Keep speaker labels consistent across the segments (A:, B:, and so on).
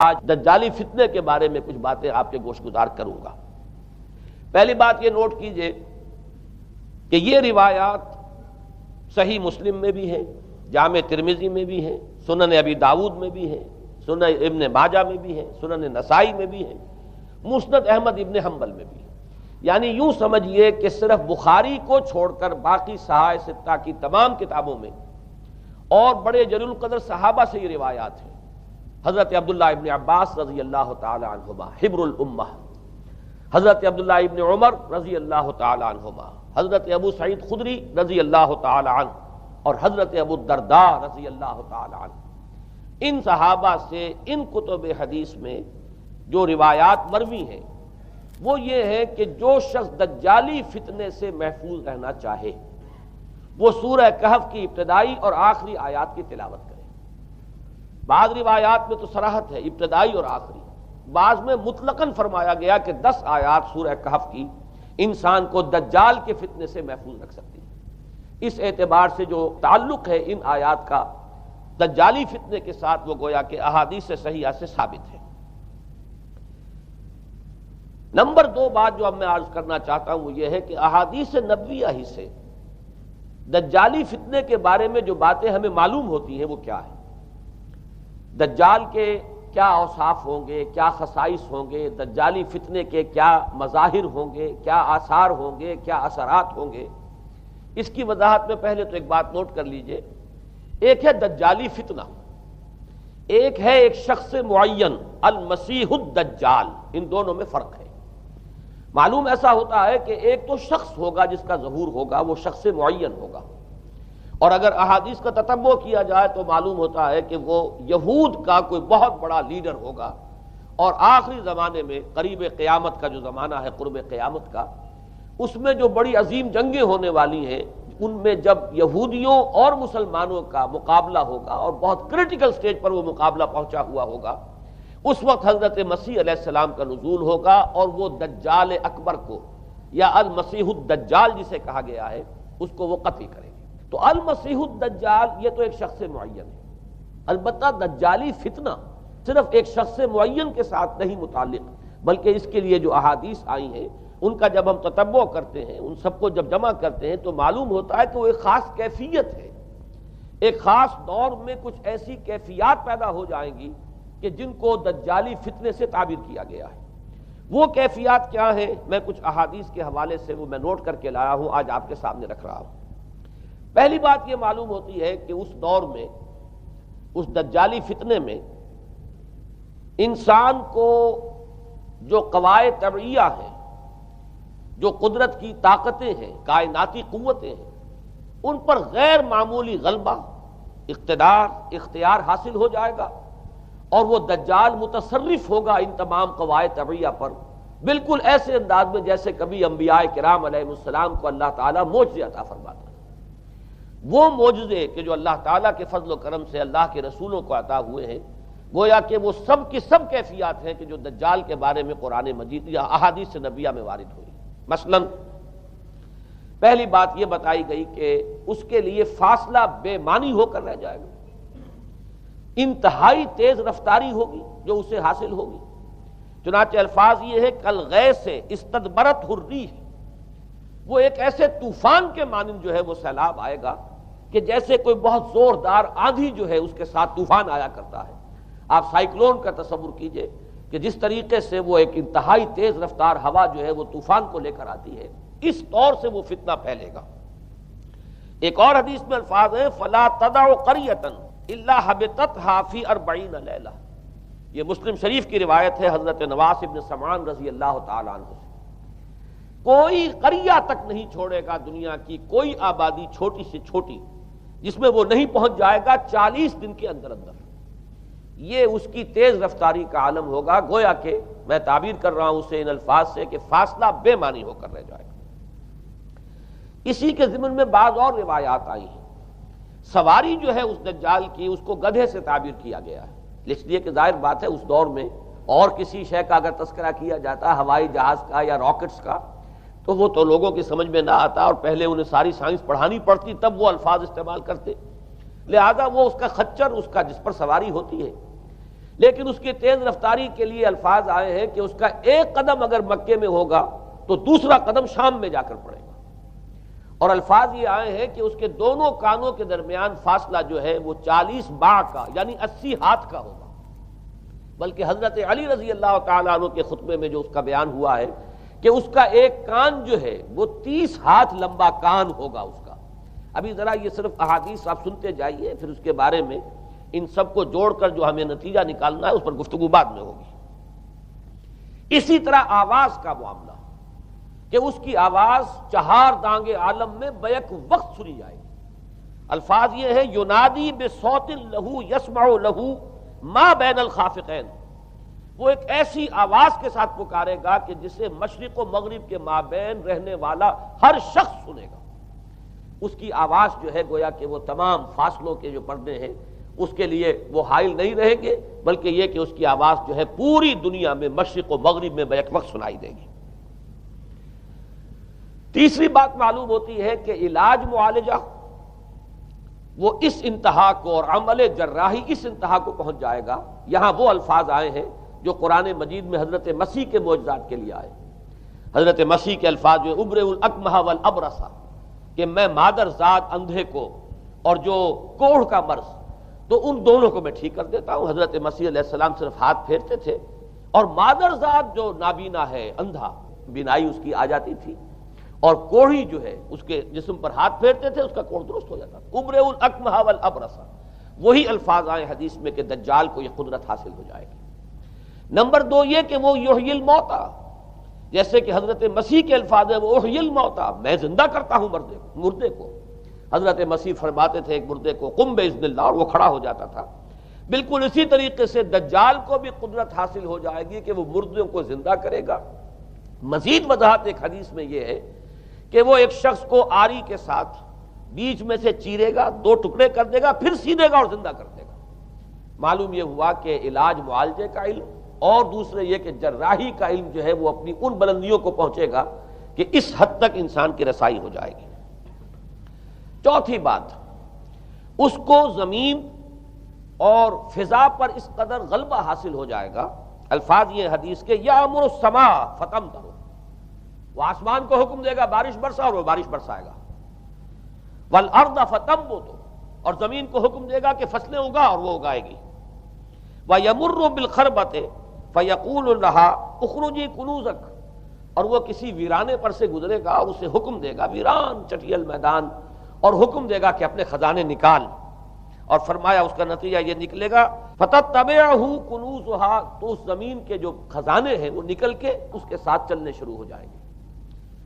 A: آج دجالی فتنے کے بارے میں کچھ باتیں آپ کے گوش گزار کروں گا۔ پہلی بات یہ نوٹ کیجئے کہ یہ روایات صحیح مسلم میں بھی ہیں، جامع ترمذی میں بھی ہیں، سنن ابی داؤد میں بھی ہیں، سنن ابن ماجہ میں بھی ہیں، سنن نسائی میں بھی ہیں، مسند احمد ابن حنبل میں بھی ہیں۔ یعنی یوں سمجھیے کہ صرف بخاری کو چھوڑ کر باقی صحاح ستہ کی تمام کتابوں میں اور بڑے جلیل القدر صحابہ سے یہ روایات ہیں۔ حضرت عبداللہ ابن عباس رضی اللہ تعالی عنہما حبر الامہ، حضرت عبداللہ ابن عمر رضی اللہ تعالی عنہما، حضرت ابو سعید خدری رضی اللہ تعالی عنہ، اور حضرت ابو الدرداء رضی اللہ تعالی عنہ۔ ان صحابہ سے ان کتب حدیث میں جو روایات مروی ہیں وہ یہ ہے کہ جو شخص دجالی فتنے سے محفوظ رہنا چاہے وہ سورہ کہف کی ابتدائی اور آخری آیات کی تلاوت کرے۔ بعض روایات میں تو صراحت ہے ابتدائی اور آخری، بعض میں مطلقاً فرمایا گیا کہ 10 آیات سورہ کہف کی انسان کو دجال کے فتنے سے محفوظ رکھ سکتی ہے۔ اس اعتبار سے جو تعلق ہے ان آیات کا دجالی فتنے کے ساتھ وہ گویا کہ احادیث صحیحہ سے ثابت ہے۔ نمبر 2 بات جو اب میں عرض کرنا چاہتا ہوں وہ یہ ہے کہ احادیث نبویہ ہی سے دجالی فتنے کے بارے میں جو باتیں ہمیں معلوم ہوتی ہیں وہ کیا ہے، دجال کے کیا اوصاف ہوں گے، کیا خصائص ہوں گے، دجالی فتنے کے کیا مظاہر ہوں گے، کیا آثار ہوں گے، کیا اثرات ہوں گے۔ اس کی وضاحت میں پہلے تو ایک بات نوٹ کر لیجئے، ایک ہے دجالی فتنہ، ایک ہے ایک شخص معین المسیح الدجال، ان دونوں میں فرق ہے۔ معلوم ایسا ہوتا ہے کہ ایک تو شخص ہوگا جس کا ظہور ہوگا، وہ شخص معین ہوگا، اور اگر احادیث کا تتبع کیا جائے تو معلوم ہوتا ہے کہ وہ یہود کا کوئی بہت بڑا لیڈر ہوگا، اور آخری زمانے میں قریب قیامت کا جو زمانہ ہے، قرب قیامت کا، اس میں جو بڑی عظیم جنگیں ہونے والی ہیں، ان میں جب یہودیوں اور مسلمانوں کا مقابلہ ہوگا اور بہت کریٹیکل سٹیج پر وہ مقابلہ پہنچا ہوا ہوگا، اس وقت حضرت مسیح علیہ السلام کا نزول ہوگا اور وہ دجال اکبر کو یا المسیح الدجال جسے کہا گیا ہے اس کو وہ قتل کریں گے۔ تو المسیح الدجال یہ تو ایک شخص معین ہے، البتہ دجالی فتنہ صرف ایک شخص معین کے ساتھ نہیں متعلق، بلکہ اس کے لیے جو احادیث آئی ہیں ان کا جب ہم تتبع کرتے ہیں، ان سب کو جب جمع کرتے ہیں تو معلوم ہوتا ہے کہ وہ ایک خاص کیفیت ہے، ایک خاص دور میں کچھ ایسی کیفیات پیدا ہو جائیں گی کہ جن کو دجالی فتنے سے تعبیر کیا گیا ہے۔ وہ کیفیات کیا ہیں، میں کچھ احادیث کے حوالے سے وہ میں نوٹ کر کے لایا ہوں، آج آپ کے سامنے رکھ رہا ہوں۔ پہلی بات یہ معلوم ہوتی ہے کہ اس دور میں، اس دجالی فتنے میں، انسان کو جو قواعد طبعیہ ہیں، جو قدرت کی طاقتیں ہیں، کائناتی قوتیں ہیں، ان پر غیر معمولی غلبہ، اقتدار، اختیار حاصل ہو جائے گا، اور وہ دجال متصرف ہوگا ان تمام قواعد طبعیہ پر، بالکل ایسے انداز میں جیسے کبھی انبیاء کرام علیہ السلام کو اللہ تعالیٰ معجزے عطا فرماتا ہے۔ وہ معجزے کہ جو اللہ تعالیٰ کے فضل و کرم سے اللہ کے رسولوں کو عطا ہوئے ہیں، گویا کہ وہ سب کی سب کیفیات ہیں کہ جو دجال کے بارے میں قرآن مجید یا احادیث نبویہ میں وارد ہوئی۔ مثلا پہلی بات یہ بتائی گئی کہ اس کے لیے فاصلہ بے معنی ہو کر رہ جائے گا، انتہائی تیز رفتاری ہوگی جو اسے حاصل ہوگی۔ چنانچہ الفاظ یہ ہے کالغیث استدبرت الريح، وہ ایک ایسے طوفان کے مانند جو ہے وہ سیلاب آئے گا کہ جیسے کوئی بہت زوردار آندھی جو ہے اس کے ساتھ طوفان آیا کرتا ہے۔ آپ سائیکلون کا تصور کیجئے کہ جس طریقے سے وہ ایک انتہائی تیز رفتار ہوا جو ہے وہ طوفان کو لے کر آتی ہے، اس طور سے وہ فتنہ پھیلے گا۔ ایک اور حدیث میں الفاظ ہیں فلا تدع قریۃ الا حبطتها فی 40 لیلہ، یہ مسلم شریف کی روایت ہے حضرت نواس ابن سمعان رضی اللہ تعالی عنہ سے۔ کوئی قریہ تک نہیں چھوڑے گا دنیا کی کوئی آبادی چھوٹی سے چھوٹی جس میں وہ نہیں پہنچ جائے گا 40 دن کے اندر اندر۔ یہ اس کی تیز رفتاری کا عالم ہوگا، گویا کہ میں تعبیر کر رہا ہوں اسے ان الفاظ سے کہ فاصلہ بے معنی ہو کر رہ جائے گا۔ اسی کے ضمن میں بعض اور روایات آئی ہیں، سواری جو ہے اس دجال کی اس کو گدھے سے تعبیر کیا گیا ہے، اس لیے کہ ظاہر بات ہے اس دور میں اور کسی شے کا اگر تذکرہ کیا جاتا ہوائی جہاز کا یا راکٹس کا تو وہ تو لوگوں کی سمجھ میں نہ آتا، اور پہلے انہیں ساری سائنس پڑھانی پڑتی تب وہ الفاظ استعمال کرتے، لہذا وہ اس کا خچر، اس کا جس پر سواری ہوتی ہے۔ لیکن اس کی تیز رفتاری کے لیے الفاظ آئے ہیں کہ اس کا ایک قدم اگر مکے میں ہوگا تو دوسرا قدم شام میں جا کر پڑے گا، اور الفاظ یہ آئے ہیں کہ اس کے دونوں کانوں کے درمیان فاصلہ جو ہے وہ 40 باع کا یعنی 80 ہاتھ کا ہوگا، بلکہ حضرت علی رضی اللہ تعالیٰ عنہ کے خطبے میں جو اس کا بیان ہوا ہے کہ اس کا ایک کان جو ہے وہ 30 ہاتھ لمبا کان ہوگا اس کا۔ ابھی ذرا یہ صرف احادیث آپ سنتے جائیے، پھر اس کے بارے میں ان سب کو جوڑ کر جو ہمیں نتیجہ نکالنا ہے اس پر گفتگو بعد میں ہوگی۔ اسی طرح آواز کا معاملہ کہ اس کی آواز 4 دانگ عالم میں بیک وقت سنی جائے گی۔ الفاظ یہ ہے ینادی بصوت لہو یسمع لہو ما بین الخافقین، وہ ایک ایسی آواز کے ساتھ پکارے گا کہ جسے مشرق و مغرب کے مابین رہنے والا ہر شخص سنے گا۔ اس کی آواز جو ہے گویا کہ وہ تمام فاصلوں کے جو پردے ہیں اس کے لیے وہ حائل نہیں رہیں گے، بلکہ یہ کہ اس کی آواز جو ہے پوری دنیا میں مشرق و مغرب میں بیک وقت سنائی دے گی۔ تیسری بات معلوم ہوتی ہے کہ علاج معالجہ وہ اس انتہا کو اور عمل جراحی اس انتہا کو پہنچ جائے گا۔ یہاں وہ الفاظ آئے ہیں جو قرآن مجید میں حضرت مسیح کے معجزات کے لیے آئے۔ حضرت مسیح کے الفاظ جو ابرئ الاکمہ والابرص، کہ میں مادر ذات اندھے کو اور جو کوڑھ کا مرض تو ان دونوں کو میں ٹھیک کر دیتا ہوں۔ حضرت مسیح علیہ السلام صرف ہاتھ پھیرتے تھے اور مادر ذات جو نابینا ہے، اندھا، بینائی اس کی آ جاتی تھی، اور کوڑھی جو ہے اس کے جسم پر ہاتھ پھیرتے تھے، اس کا کوڑھ درست ہو جاتا تھا۔ ابرئ الاکمہ والابرص، وہی الفاظ آئے حدیث میں کہ دجال کو یہ قدرت حاصل ہو جائے گی۔ نمبر 2 یہ کہ وہ یحیی الموتیٰ، جیسے کہ حضرت مسیح کے الفاظ ہیں وہ احیی الموتیٰ، میں زندہ کرتا ہوں مردے کو۔ حضرت مسیح فرماتے تھے ایک مردے کو قم باذن اللہ، اور وہ کھڑا ہو جاتا تھا۔ بالکل اسی طریقے سے دجال کو بھی قدرت حاصل ہو جائے گی کہ وہ مردوں کو زندہ کرے گا۔ مزید وضاحت ایک حدیث میں یہ ہے کہ وہ ایک شخص کو آری کے ساتھ بیچ میں سے چیرے گا، 2 ٹکڑے کر دے گا، پھر سیدھے گا اور زندہ کر دے گا۔ معلوم یہ ہوا کہ علاج معالجے کا علم اور دوسرے یہ کہ جراحی کا علم جو ہے وہ اپنی ان بلندیوں کو پہنچے گا کہ اس حد تک انسان کی رسائی ہو جائے گی۔ چوتھی بات، اس کو زمین اور فضا پر اس قدر غلبہ حاصل ہو جائے گا۔ الفاظ یہ حدیث کے یامر السماء فتمطر، وہ آسمان کو حکم دے گا بارش برسا اور وہ بارش برسائے گا۔ والارض فتنبت، اور زمین کو حکم دے گا کہ فصلیں اگا اور وہ اگائے گی۔ وَيَمُرُّ بِالْخَرْبَةِ فَيَقُولُ لَهَا اُخْرُجِي كُنُوزَكَ، اور وہ کسی ویرانے پر سے گزرے گا اور اسے حکم دے گا، ویران چٹیل میدان، اور حکم دے گا کہ اپنے خزانے نکال، اور فرمایا اس کا نتیجہ یہ نکلے گا فَتَتَّبِعُهُ كُنُوزُهَا، تو اس زمین کے جو خزانے ہیں وہ نکل کے اس کے ساتھ چلنے شروع ہو جائیں گے۔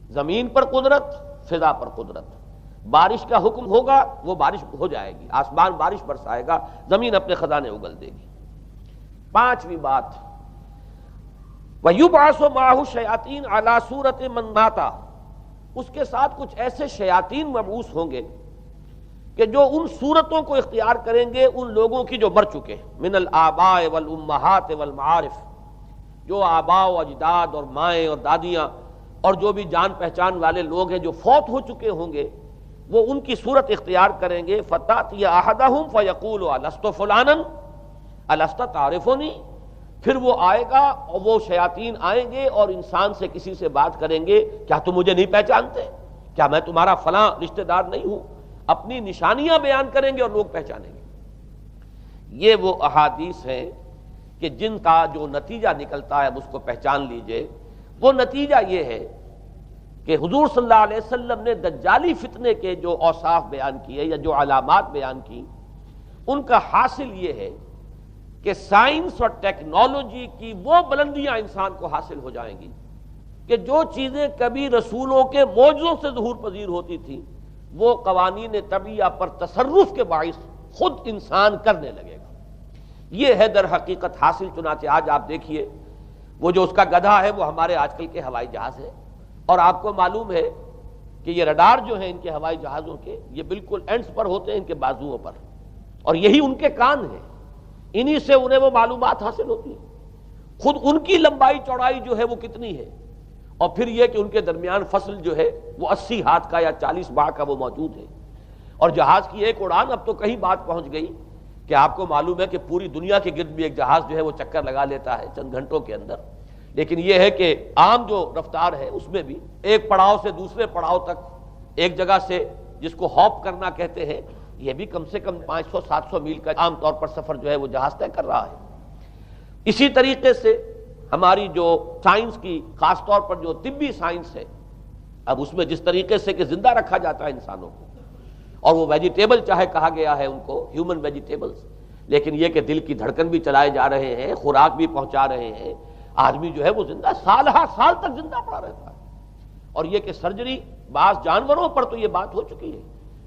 A: زمین پر قدرت، فضا پر قدرت، بارش کا حکم ہوگا وہ بارش ہو جائے گی، آسمان بارش برسائے گا، زمین اپنے خزانے اگل دے گی۔ 5ویں بات، وَيُبْعَثُ مَعَهُ الشَّيَاطِينُ عَلَى صُورَةِ مَن مَاتَ، اس کے ساتھ کچھ ایسے شیاطین مبعوث ہوں گے کہ جو ان صورتوں کو اختیار کریں گے ان لوگوں کی جو مر چکے، من الآباء والأمہات والمعارف، جو آباء و اجداد اور مائیں اور دادیاں اور جو بھی جان پہچان والے لوگ ہیں جو فوت ہو چکے ہوں گے، وہ ان کی صورت اختیار کریں گے۔ فَتَأْتِيَ أَحَدَهُمْ فَيَقُولُ أَلَسْتُ فُلَانًا أَلَسْتَ تَعْرِفُنِي، پھر وہ آئے گا اور وہ شیاطین آئیں گے اور انسان سے کسی سے بات کریں گے، کیا تم مجھے نہیں پہچانتے؟ کیا میں تمہارا فلاں رشتہ دار نہیں ہوں؟ اپنی نشانیاں بیان کریں گے اور لوگ پہچانیں گے۔ یہ وہ احادیث ہیں کہ جن کا جو نتیجہ نکلتا ہے اب اس کو پہچان لیجئے۔ وہ نتیجہ یہ ہے کہ حضور صلی اللہ علیہ وسلم نے دجالی فتنے کے جو اوصاف بیان کیے یا جو علامات بیان کی، ان کا حاصل یہ ہے کہ سائنس اور ٹیکنالوجی کی وہ بلندیاں انسان کو حاصل ہو جائیں گی کہ جو چیزیں کبھی رسولوں کے معجزوں سے ظہور پذیر ہوتی تھیں وہ قوانین طبیعہ پر تصرف کے باعث خود انسان کرنے لگے گا۔ یہ ہے در حقیقت حاصل۔ چنانچہ آج آپ دیکھیے وہ جو اس کا گدھا ہے وہ ہمارے آج کل کے ہوائی جہاز ہے، اور آپ کو معلوم ہے کہ یہ رڈار جو ہیں ان کے ہوائی جہازوں کے، یہ بالکل اینڈز پر ہوتے ہیں ان کے بازوؤں پر، اور یہی ان کے کان ہیں، انہی سے انہیں وہ معلومات حاصل ہوتی ہیں۔ خود ان کی لمبائی چوڑائی جو ہے وہ کتنی ہے، اور پھر یہ کہ ان کے درمیان فصل جو ہے وہ 80 ہاتھ کا یا 40 باع کا وہ موجود ہے۔ اور جہاز کی ایک اڑان اب تو کہیں بات پہنچ گئی کہ آپ کو معلوم ہے کہ پوری دنیا کے گرد بھی ایک جہاز جو ہے وہ چکر لگا لیتا ہے چند گھنٹوں کے اندر، لیکن یہ ہے کہ عام جو رفتار ہے اس میں بھی ایک پڑاؤ سے دوسرے پڑاؤ تک، ایک جگہ سے جس کو ہاپ کرنا کہتے ہیں، یہ بھی کم سے کم 500-700 میل کا عام طور پر سفر جو ہے وہ جہاز طے کر رہا ہے۔ اسی طریقے سے ہماری جو سائنس کی، خاص طور پر جو طبی سائنس ہے، اب اس میں جس طریقے سے کہ زندہ رکھا جاتا ہے انسانوں کو، اور وہ ویجیٹیبل چاہے کہا گیا ہے ان کو ہیومن ویجیٹیبلز، لیکن یہ کہ دل کی دھڑکن بھی چلائے جا رہے ہیں، خوراک بھی پہنچا رہے ہیں، آدمی جو ہے وہ زندہ سال ہر سال تک زندہ پڑا رہتا ہے۔ اور یہ کہ سرجری بعض جانوروں پر تو یہ بات ہو چکی ہے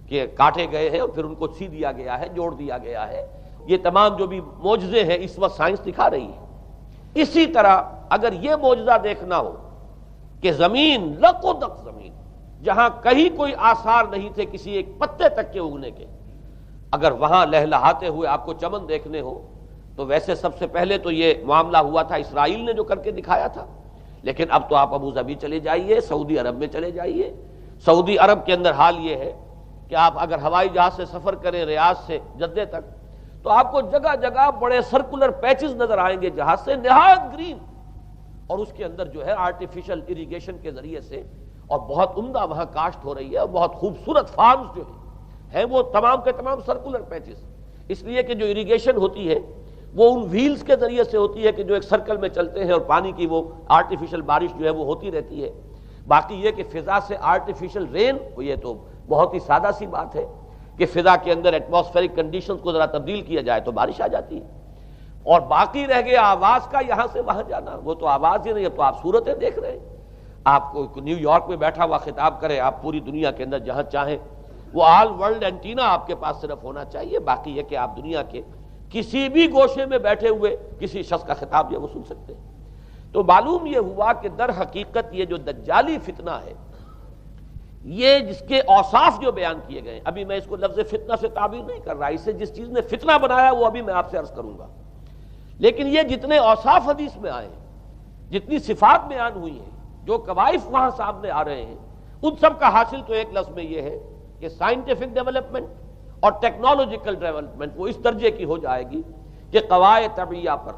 A: کہ کاٹے گئے ہیں اور پھر ان کو سی دیا گیا ہے، جوڑ دیا گیا ہے، یہ تمام جو بھی معجزے ہیں اس وقت سائنس دکھا رہی ہے۔ اسی طرح اگر یہ معجزہ دیکھنا ہو کہ زمین لق و دق زمین، جہاں کہیں کوئی آثار نہیں تھے کسی ایک پتے تک کے اگنے کے، اگر وہاں لہلہاتے ہوئے آپ کو چمن دیکھنے ہو تو ویسے سب سے پہلے تو یہ معاملہ ہوا تھا اسرائیل نے جو کر کے دکھایا تھا، لیکن اب تو آپ ابو ظبی چلے جائیے، سعودی عرب میں چلے جائیے۔ سعودی عرب کے اندر حال یہ ہے کہ آپ اگر ہوائی جہاز سے سفر کریں ریاض سے جدہ تک تو آپ کو جگہ جگہ بڑے سرکولر پیچز نظر آئیں گے جہاز سے، نہایت گرین، اور اس کے اندر جو ہے آرٹیفیشل اریگیشن کے ذریعے سے، اور بہت عمدہ وہاں کاشت ہو رہی ہے، اور بہت خوبصورت فارمز جو ہیں وہ تمام کے تمام سرکولر پیچز، اس لیے کہ جو اریگیشن ہوتی ہے وہ ان ویلز کے ذریعے سے ہوتی ہے کہ جو ایک سرکل میں چلتے ہیں اور پانی کی وہ آرٹیفیشل بارش جو ہے وہ ہوتی رہتی ہے۔ باقی یہ کہ فضا سے آرٹیفیشل رین، یہ تو بہت ہی سادہ سی بات ہے کہ فضا کے اندر ایٹماسفیرک کنڈیشنز کو ذرا تبدیل کیا جائے تو بارش آ جاتی ہے۔ اور باقی رہ گیا آواز کا یہاں سے وہاں جانا، وہ تو آواز ہی نہیں، اب تو آپ صورتیں دیکھ رہے ہیں۔ آپ کو نیو یارک میں بیٹھا ہوا خطاب کرے، آپ پوری دنیا کے اندر جہاں چاہیں، وہ آل ورلڈ اینٹینا آپ کے پاس صرف ہونا چاہیے، باقی یہ کہ آپ دنیا کے کسی بھی گوشے میں بیٹھے ہوئے کسی شخص کا خطاب یہ وہ سن سکتے ہیں۔ تو معلوم یہ ہوا کہ در حقیقت یہ جو دجالی فتنہ ہے، یہ جس کے اوصاف جو بیان کیے گئے، ابھی میں اس کو لفظ فتنہ سے تعبیر نہیں کر رہا، اسے جس چیز نے فتنہ بنایا وہ ابھی میں آپ سے عرض کروں گا، لیکن یہ جتنے اوصاف حدیث میں آئے ہیں، جتنی صفات بیان ہوئی ہیں، جو کوائف وہاں سامنے آ رہے ہیں، ان سب کا حاصل تو ایک لفظ میں یہ ہے کہ سائنٹیفک ڈیولپمنٹ اور ٹیکنالوجیکل ڈیولپمنٹ وہ اس درجے کی ہو جائے گی کہ قواعد طبیعہ پر،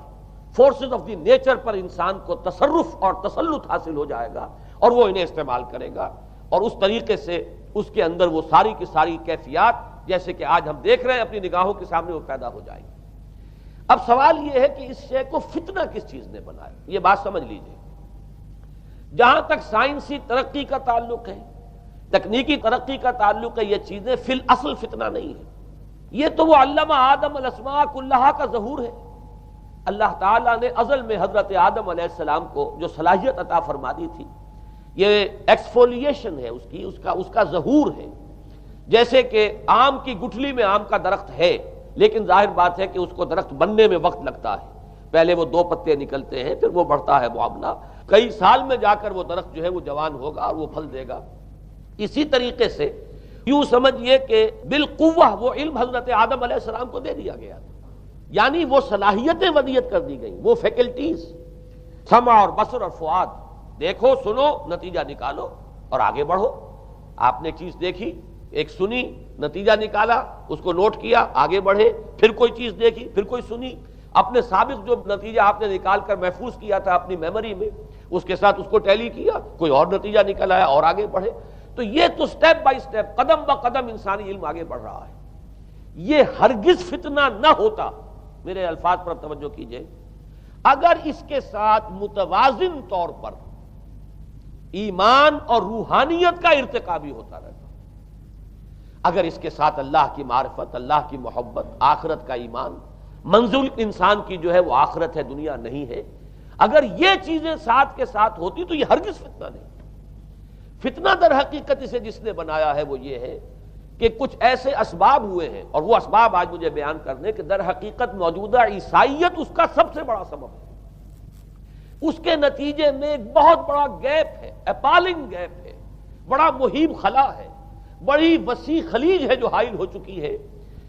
A: فورسز آف دی نیچر پر انسان کو تصرف اور تسلط حاصل ہو جائے گا، اور وہ انہیں استعمال کرے گا، اور اس طریقے سے اس کے اندر وہ ساری کی ساری کیفیات جیسے کہ آج ہم دیکھ رہے ہیں اپنی نگاہوں کے سامنے وہ پیدا ہو جائیں گی۔ اب سوال یہ ہے کہ اس شے کو فتنہ کس چیز نے بنایا، یہ بات سمجھ لیجئے۔ جہاں تک سائنسی ترقی کا تعلق ہے، تکنیکی ترقی کا تعلق ہے، یہ چیزیں فی الاصل فتنہ نہیں ہے، یہ تو وہ علمہ آدم الاسماء کلہا کا ظہور ہے۔ اللہ تعالیٰ نے ازل میں حضرت آدم علیہ السلام کو جو صلاحیت عطا فرما دی تھی، یہ ایکسفولیشن ہے اس کا ظہور ہے۔ جیسے کہ آم کی گٹھلی میں آم کا درخت ہے، لیکن ظاہر بات ہے کہ اس کو درخت بننے میں وقت لگتا ہے، پہلے وہ 2 پتے نکلتے ہیں، پھر وہ بڑھتا ہے معاملہ، کئی سال میں جا کر وہ درخت جو ہے وہ جوان ہوگا اور وہ پھل دے گا۔ اسی طریقے سے یوں سمجھیے کہ بالقوہ وہ علم حضرت آدم علیہ السلام کو دے دیا گیا، یعنی وہ صلاحیتیں ودیت کر دی گئیں، وہ فیکلٹیز، سمع اور بصر اور فؤاد، دیکھو سنو نتیجہ نکالو اور آگے بڑھو۔ آپ نے چیز دیکھی، ایک سنی، نتیجہ نکالا، اس کو نوٹ کیا، آگے بڑھے، پھر کوئی چیز دیکھی، پھر کوئی سنی، اپنے سابق جو نتیجہ آپ نے نکال کر محفوظ کیا تھا اپنی میموری میں، اس کے ساتھ اس کو ٹیلی کیا، کوئی اور نتیجہ نکل آیا اور آگے بڑھے۔ تو یہ تو سٹیپ بائی سٹیپ، قدم با قدم انسانی علم آگے بڑھ رہا ہے۔ یہ ہرگز فتنہ نہ ہوتا، میرے الفاظ پر توجہ کیجئے، اگر اس کے ساتھ متوازن طور پر ایمان اور روحانیت کا ارتقا بھی ہوتا رہتا، اگر اس کے ساتھ اللہ کی معرفت، اللہ کی محبت، آخرت کا ایمان، منزل انسان کی جو ہے وہ آخرت ہے، دنیا نہیں ہے، اگر یہ چیزیں ساتھ کے ساتھ ہوتی تو یہ ہرگز فتنہ نہیں۔ فتنہ در حقیقت اسے جس نے بنایا ہے وہ یہ ہے کہ کچھ ایسے اسباب ہوئے ہیں، اور وہ اسباب آج مجھے بیان کرنے کہ در حقیقت موجودہ عیسائیت اس کا سب سے بڑا سبب ہے۔ اس کے نتیجے میں ایک بہت بڑا گیپ ہے، اپالنگ گیپ ہے، بڑا مہیب خلا ہے، بڑی وسیع خلیج ہے جو حائل ہو چکی ہے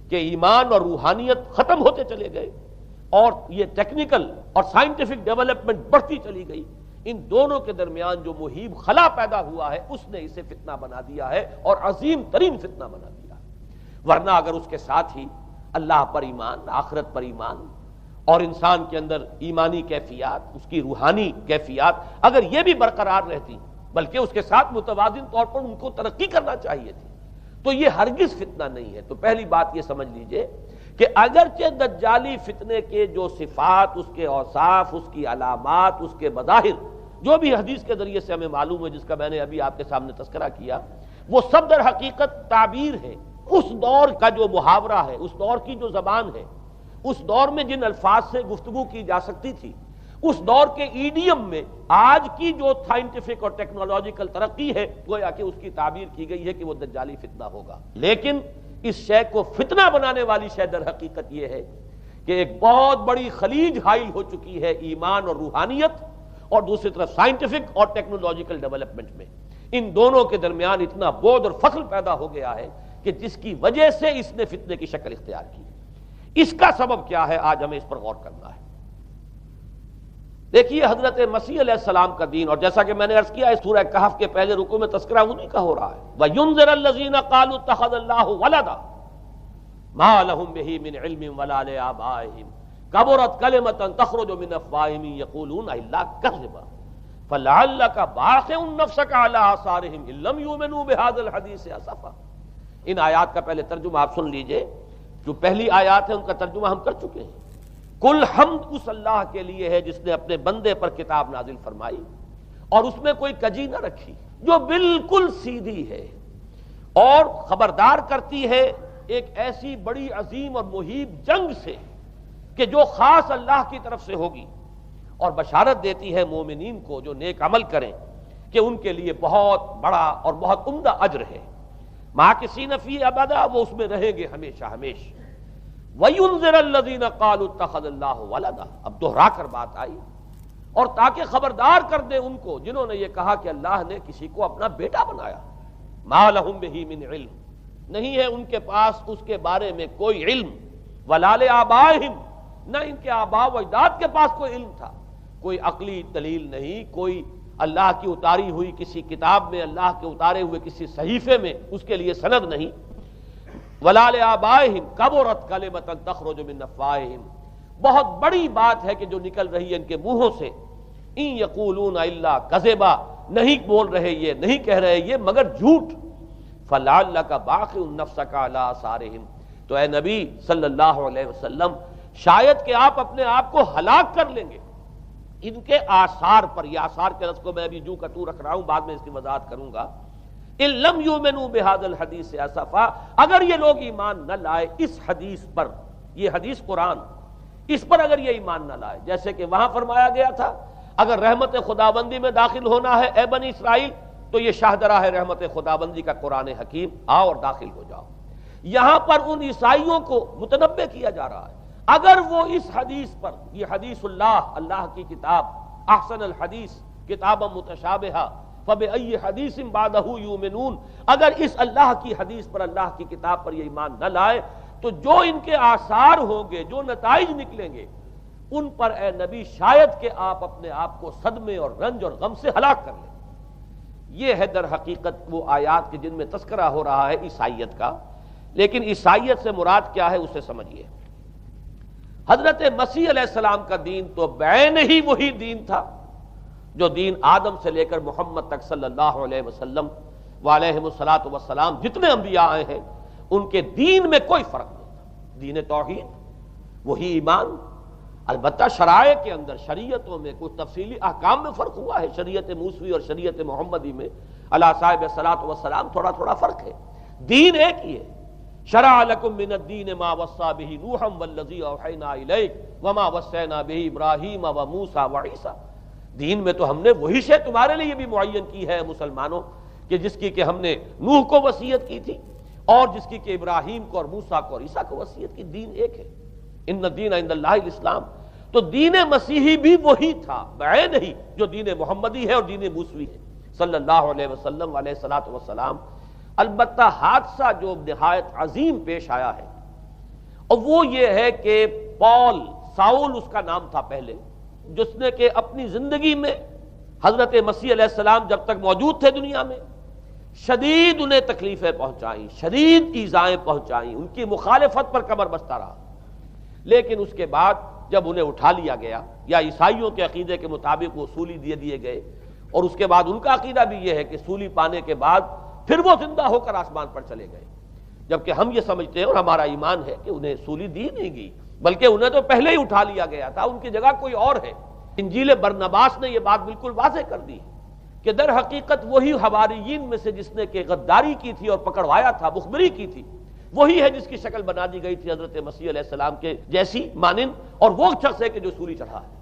A: کہ ایمان اور روحانیت ختم ہوتے چلے گئے، اور یہ ٹیکنیکل اور سائنٹیفک ڈیولپمنٹ بڑھتی چلی گئی۔ ان دونوں کے درمیان جو مہیب خلا پیدا ہوا ہے اس نے اسے فتنہ بنا دیا ہے، اور عظیم ترین فتنہ بنا دیا ہے۔ ورنہ اگر اس کے ساتھ ہی اللہ پر ایمان، آخرت پر ایمان، اور انسان کے اندر ایمانی کیفیات، اس کی روحانی کیفیات اگر یہ بھی برقرار رہتی، بلکہ اس کے ساتھ متوازن طور پر ان کو ترقی کرنا چاہیے تھی، تو یہ ہرگز فتنہ نہیں ہے۔ تو پہلی بات یہ سمجھ لیجئے کہ اگرچہ دجالی فتنے کے جو صفات، اس کے اوصاف، اس کی علامات، اس کے مظاہر جو بھی حدیث کے ذریعے سے ہمیں معلوم ہے، جس کا میں نے ابھی آپ کے سامنے تذکرہ کیا، وہ سب در حقیقت تعبیر ہے اس دور کا جو محاورہ ہے، اس دور کی جو زبان ہے، اس دور میں جن الفاظ سے گفتگو کی جا سکتی تھی، اس دور کے ایڈیم میں آج کی جو سائنٹیفک اور ٹیکنالوجیکل ترقی ہے، گویا کہ اس کی تعبیر کی گئی ہے کہ وہ دجالی فتنہ ہوگا۔ لیکن اس شے کو فتنہ بنانے والی شے در حقیقت یہ ہے کہ ایک بہت بڑی خلیج حائل ہو چکی ہے ایمان اور روحانیت، اور دوسری طرف سائنٹیفک اور ٹیکنالوجیکل ڈیولپمنٹ میں ان دونوں کے درمیان اتنا بعد اور فصل پیدا ہو گیا ہے کہ جس کی وجہ سے اس نے فتنے کی شکل اختیار کی۔ اس کا سبب کیا ہے، آج ہمیں اس پر غور کرنا ہے۔ دیکھیے حضرت مسیح علیہ السلام کا دین، اور جیسا کہ میں نے عرض کیا، اس سورہ کہف کے پہلے رکوع میں تذکرہ انہی کا ہو رہا ہے، وَيُنذِرَ الَّذِينَ قَالُوا اتَّخَذَ اللَّهُ وَلَدًا مَا لَهُم بِهِ مِنْ عِلْمٍ وَلَا لِآبَائِهِمْ كَبُرَتْ كَلِمَةً تَخْرُجُ مِنْ أَفْوَاهِهِمْ يَقُولُونَ إِلَّا كَذِبًا فَلَعَلَّكَ بَاخِعٌ نَفْسَكَ عَلَىٰ آثَارِهِمْ إِن لَّمْ يُؤْمِنُوا بِهَٰذَا الْحَدِيثِ أَسَفًا۔ ان آیات کا پہلے ترجمہ آپ سن لیجئے، جو پہلی آیات ہے ان کا ترجمہ ہم کر چکے ہیں۔ کل حمد اس اللہ کے لیے ہے جس نے اپنے بندے پر کتاب نازل فرمائی اور اس میں کوئی کجی نہ رکھی، جو بالکل سیدھی ہے اور خبردار کرتی ہے ایک ایسی بڑی عظیم اور مہیب جنگ سے کہ جو خاص اللہ کی طرف سے ہوگی، اور بشارت دیتی ہے مومنین کو جو نیک عمل کریں کہ ان کے لیے بہت بڑا اور بہت عمدہ اجر ہے، ماکثین فیہ ابدا، وہ اس میں رہیں گے ہمیشہ ہمیش۔ وَيُنذِرَ الَّذِينَ قَالُوا اتَّخَذَ اللَّهُ وَلَدًا، اب دہرا کر بات آئی، اور تاکہ خبردار کر دے ان کو جنہوں نے یہ کہا کہ اللہ نے کسی کو اپنا بیٹا بنایا۔ مَا لَهُم بِهِ مِنْ عِلْمٍ، نہیں ہے ان کے پاس اس کے بارے میں کوئی علم، وَلَا لِآبَائِهِمْ، نہ ان کے آباء و اجداد کے پاس کوئی علم تھا، کوئی عقلی دلیل نہیں، کوئی اللہ کی اتاری ہوئی کسی کتاب میں، اللہ کے اتارے ہوئے کسی صحیفے میں اس کے لیے سند نہیں۔ وَلَا لِآبَائِهِمْ كَبُرَتْ كَلِمَةً تَخْرُجُ مِنْ أَفْوَاهِهِمْ، بہت بڑی بات ہے کہ جو نکل رہی ہے ان کے منہوں سے، إِن يَقُولُونَ إِلَّا كَذِبًا، نہیں بول رہے یہ، نہیں کہہ رہے یہ مگر جھوٹ۔ فَلَعَلَّكَ بَاخِعٌ نَفْسَكَ عَلَىٰ آثَارِهِمْ، تو اے نبی صلی اللہ علیہ وسلم شاید کہ آپ اپنے آپ کو ہلاک کر لیں گے ان کے آثار پر۔ یہ آثار کے لفظ کو میں ابھی جو کا تو رکھ رہا ہوں، بعد میں اس کی وضاحت کروں گا۔ إِن لَّمْ يُؤْمِنُوا بِهَٰذَا الْحَدِيثِ أَسَفًا، اگر یہ لوگ ایمان نہ لائے اس حدیث پر، یہ حدیث قرآن، اس پر اگر یہ ایمان نہ لائے، جیسے کہ وہاں فرمایا گیا تھا اگر رحمت خداوندی میں داخل ہونا ہے اے بنی اسرائیل تو یہ شاہدرہ ہے رحمت خداوندی کا قرآن حکیم، آؤ اور داخل ہو جاؤ۔ یہاں پر ان عیسائیوں کو متنبہ کیا جا رہا ہے اگر وہ اس حدیث پر، یہ حدیث اللہ، اللہ کی کتاب، احسن الحدیث کتابا متشابہہ فَبِأَيِّ حَدِيثٍ بَعْدَهُ يُؤْمِنُونَ، اگر اس اللہ کی حدیث پر، اللہ کی کتاب پر یہ ایمان نہ لائے تو جو ان کے آثار ہوں گے، جو نتائج نکلیں گے، ان پر اے نبی شاید کہ آپ اپنے آپ کو صدمے اور رنج اور غم سے ہلاک کر لیں۔ یہ ہے در حقیقت وہ آیات کے جن میں تذکرہ ہو رہا ہے عیسائیت کا، لیکن عیسائیت سے مراد کیا ہے اسے سمجھیے۔ حضرت مسیح علیہ السلام کا دین تو بعین ہی وہی دین تھا جو دین آدم سے لے کر محمد تک صلی اللہ علیہ وسلم وعلیہم الصلاۃ والسلام جتنے انبیاء آئے ہیں ان کے دین میں کوئی فرق نہیں تھا۔ دین توحید وہی ایمان، البتہ شرائع کے اندر، شریعتوں میں کچھ تفصیلی احکام میں فرق ہوا ہے، شریعت موسوی اور شریعت محمدی میں علی صاحب الصلاۃ والسلام تھوڑا تھوڑا فرق ہے، دین ایک ہی ہے۔ شرع لکم من الدین ما وصی بہ نوحا والذی اوحینا الیک وما وصینا بہ ابراہیم وموسیٰ وعیسیٰ، دین میں تو ہم نے وہی شے تمہارے لیے بھی معین کی ہے مسلمانوں، کہ جس کی کہ ہم نے نوح کو وصیت کی تھی اور جس کی کہ ابراہیم کو اور موسیٰ کو اور عیسیٰ کو وصیت کی، دین ایک ہے۔ ان الدین عند اللہ الاسلام، تو دین مسیحی بھی وہی تھا بعین ہی جو دین محمدی ہے اور دین موسوی ہے صلی اللہ علیہ وسلم علیہ الصلوۃ والسلام۔ البتہ حادثہ جو نہایت عظیم پیش آیا ہے اور وہ یہ ہے کہ پال، ساؤل اس کا نام تھا پہلے، جس نے کہ اپنی زندگی میں حضرت مسیح علیہ السلام جب تک موجود تھے دنیا میں شدید انہیں تکلیفیں پہنچائیں، شدید ایذائیں پہنچائیں، ان کی مخالفت پر کمر بستہ رہا، لیکن اس کے بعد جب انہیں اٹھا لیا گیا، یا عیسائیوں کے عقیدے کے مطابق وہ سولی دیے گئے، اور اس کے بعد ان کا عقیدہ بھی یہ ہے کہ سولی پانے کے بعد پھر وہ زندہ ہو کر آسمان پر چلے گئے، جبکہ ہم یہ سمجھتے ہیں اور ہمارا ایمان ہے کہ انہیں سولی دی نہیں گئی، بلکہ انہیں تو پہلے ہی اٹھا لیا گیا تھا، ان کی جگہ کوئی اور ہے۔ انجیل برنباس نے یہ بات بالکل واضح کر دی کہ در حقیقت وہی حواریین میں سے جس نے کہ غداری کی تھی اور پکڑوایا تھا، مخبری کی تھی، وہی ہے جس کی شکل بنا دی گئی تھی حضرت مسیح علیہ السلام کے جیسی مانند، اور وہ شخص ہے کہ جو سولی چڑھا ہے۔